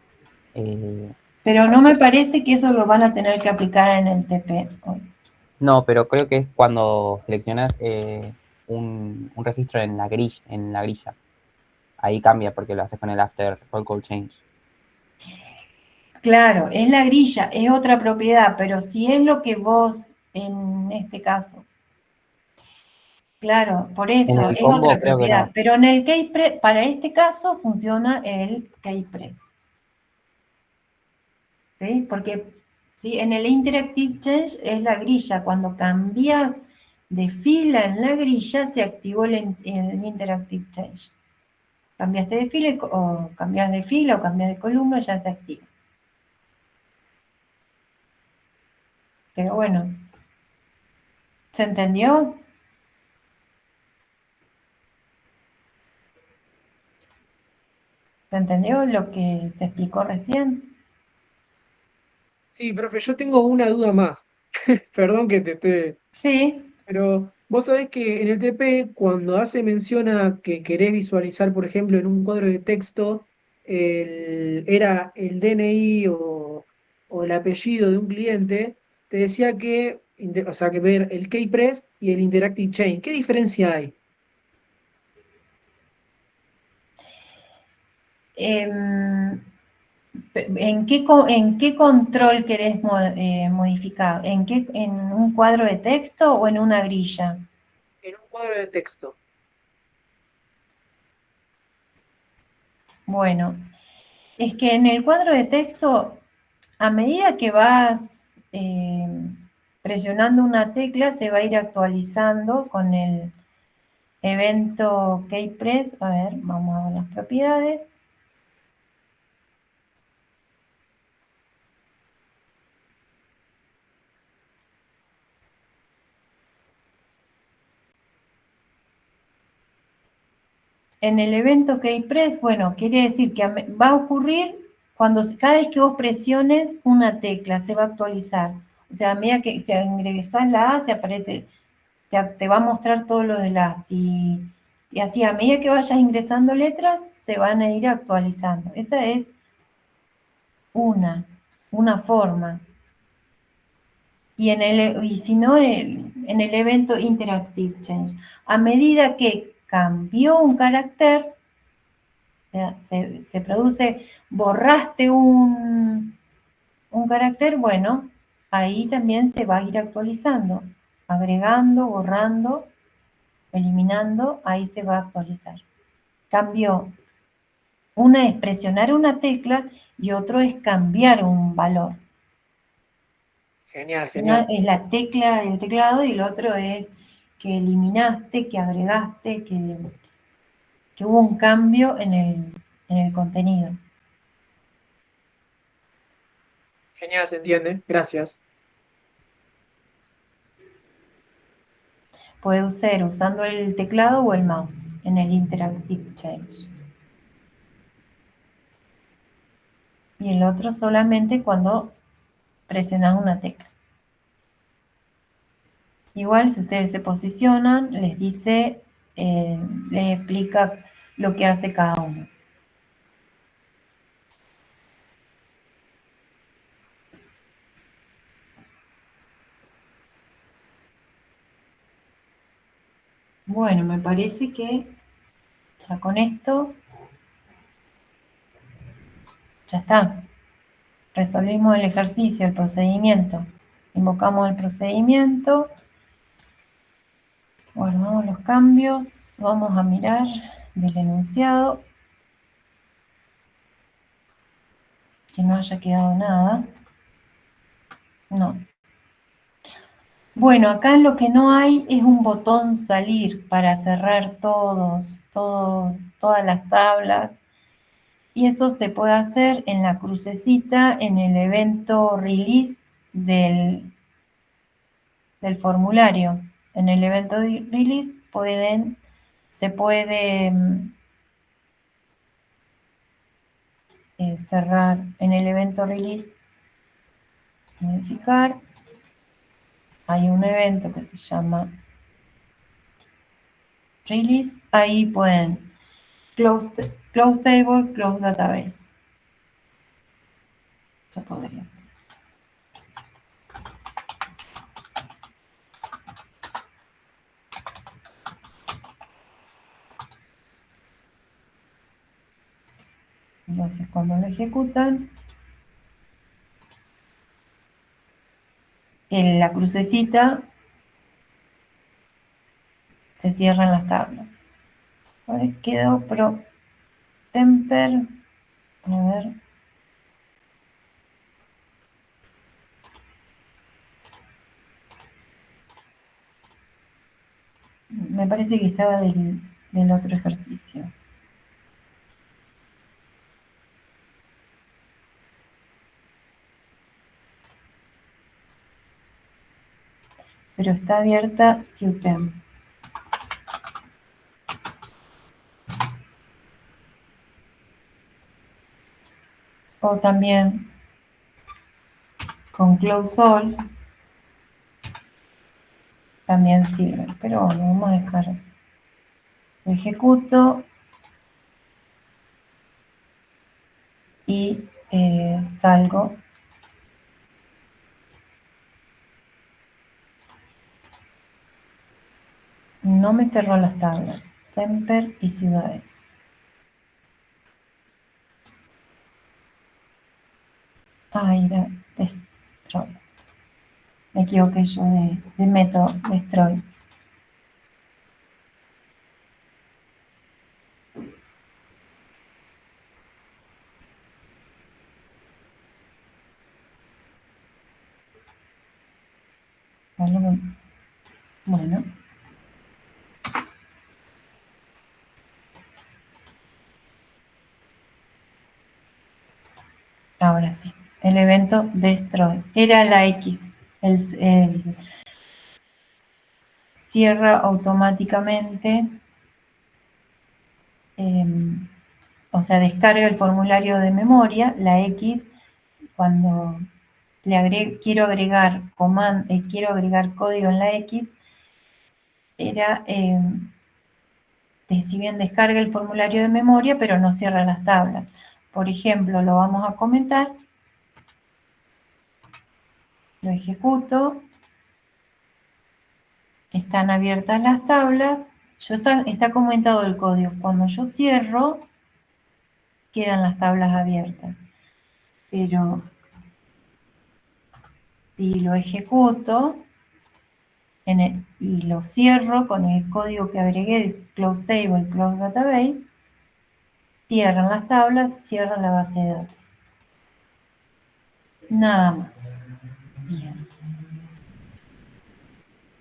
eh, Pero no me parece que eso lo van a tener que aplicar en el TP. no, pero creo que es cuando seleccionas un registro en la grilla. Ahí cambia porque lo haces con el after roll call change. Claro, es la grilla, es otra propiedad, pero si es lo que vos, en este caso, claro, por En eso el es otra combo creo que propiedad, no. pero en el keypress, para este caso funciona el keypress, ¿sí? Porque ¿sí? En el interactive change es la grilla, cuando cambias de fila en la grilla se activó el interactive change. Cambiaste de fila o cambias de fila o cambias de columna, ya se activa. Pero bueno, ¿se entendió? ¿Se entendió lo que se explicó recién? Sí, profe, yo tengo una duda más. Perdón que te esté. Sí, Pero vos sabés que en el TP, cuando hace mención a que querés visualizar, por ejemplo, en un cuadro de texto, era el DNI o el apellido de un cliente, te decía que, o sea, que ver el keypress y el interactive chain. ¿Qué diferencia hay? em, en qué control querés modificar? ¿En un cuadro de texto o en una grilla? En un cuadro de texto. Bueno, es que en el cuadro de texto, a medida que vas presionando una tecla, se va a ir actualizando con el evento keypress. A ver, vamos a ver las propiedades. En el evento keypress, bueno, quiere decir que va a ocurrir cuando cada vez que vos presiones una tecla, se va a actualizar. O sea, a medida que si ingresás la A, se aparece, te va a mostrar todo lo de la A. Y así, a medida que vayas ingresando letras, se van a ir actualizando. Esa es una forma. Y si no, en el evento Interactive Change. A medida que cambió un carácter, se produce, borraste un carácter, bueno, ahí también se va a ir actualizando, agregando, borrando, eliminando, ahí se va a actualizar. Cambió. Una es presionar una tecla y otro es cambiar un valor. Genial, Una genial. es la tecla del teclado y el otro es que eliminaste, que agregaste, que hubo un cambio en el contenido. Genial, se entiende. Gracias. Puede ser usando el teclado o el mouse en el Interactive Change. Y el otro solamente cuando presionas una tecla. Igual, si ustedes se posicionan, les dice, les explica lo que hace cada uno. Bueno, me parece que ya con esto ya está. Resolvimos el ejercicio, el procedimiento. Invocamos el procedimiento. Guardamos los cambios. Vamos a mirar del enunciado. Que no haya quedado nada. No. Bueno, acá lo que no hay es un botón salir para cerrar todas las tablas. Y eso se puede hacer en la crucecita en el evento release del formulario. En el evento de release se puede cerrar en el evento release, modificar. Hay un evento que se llama release. Ahí pueden close table, close database. Ya podría ser. Entonces, cuando lo ejecutan, en la crucecita se cierran las tablas. Ahora quedó pro temper. A ver. Me parece que estaba del otro ejercicio. Pero está abierta Ciutem. O también con Close All también sirve. Pero bueno, vamos a dejar. Lo ejecuto y salgo. No me cerró las tablas. Temper y ciudades. Ah, era destroy. Me equivoqué yo de método destroy. Bueno. Ahora sí. El evento destroy. Era la X. El cierra automáticamente. O sea, descarga el formulario de memoria. La X, cuando quiero agregar código en la X, era, si bien descarga el formulario de memoria, pero no cierra las tablas. Por ejemplo, lo vamos a comentar. Lo ejecuto. Están abiertas las tablas. Está comentado el código. Cuando yo cierro, quedan las tablas abiertas. Pero si lo ejecuto y lo cierro con el código que agregué, close table, close database, cierran las tablas, cierran la base de datos. Nada más. Bien.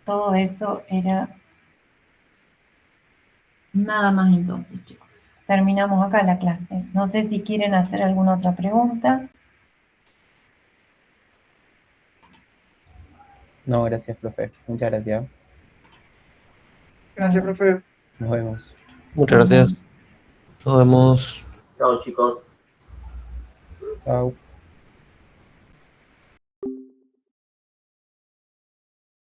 Todo eso era nada más entonces, chicos. Terminamos acá la clase. No sé si quieren hacer alguna otra pregunta. No, gracias, profe. Muchas gracias. Gracias, profe. Nos vemos. Muchas gracias. Nos vemos. Chao, chicos. Chao.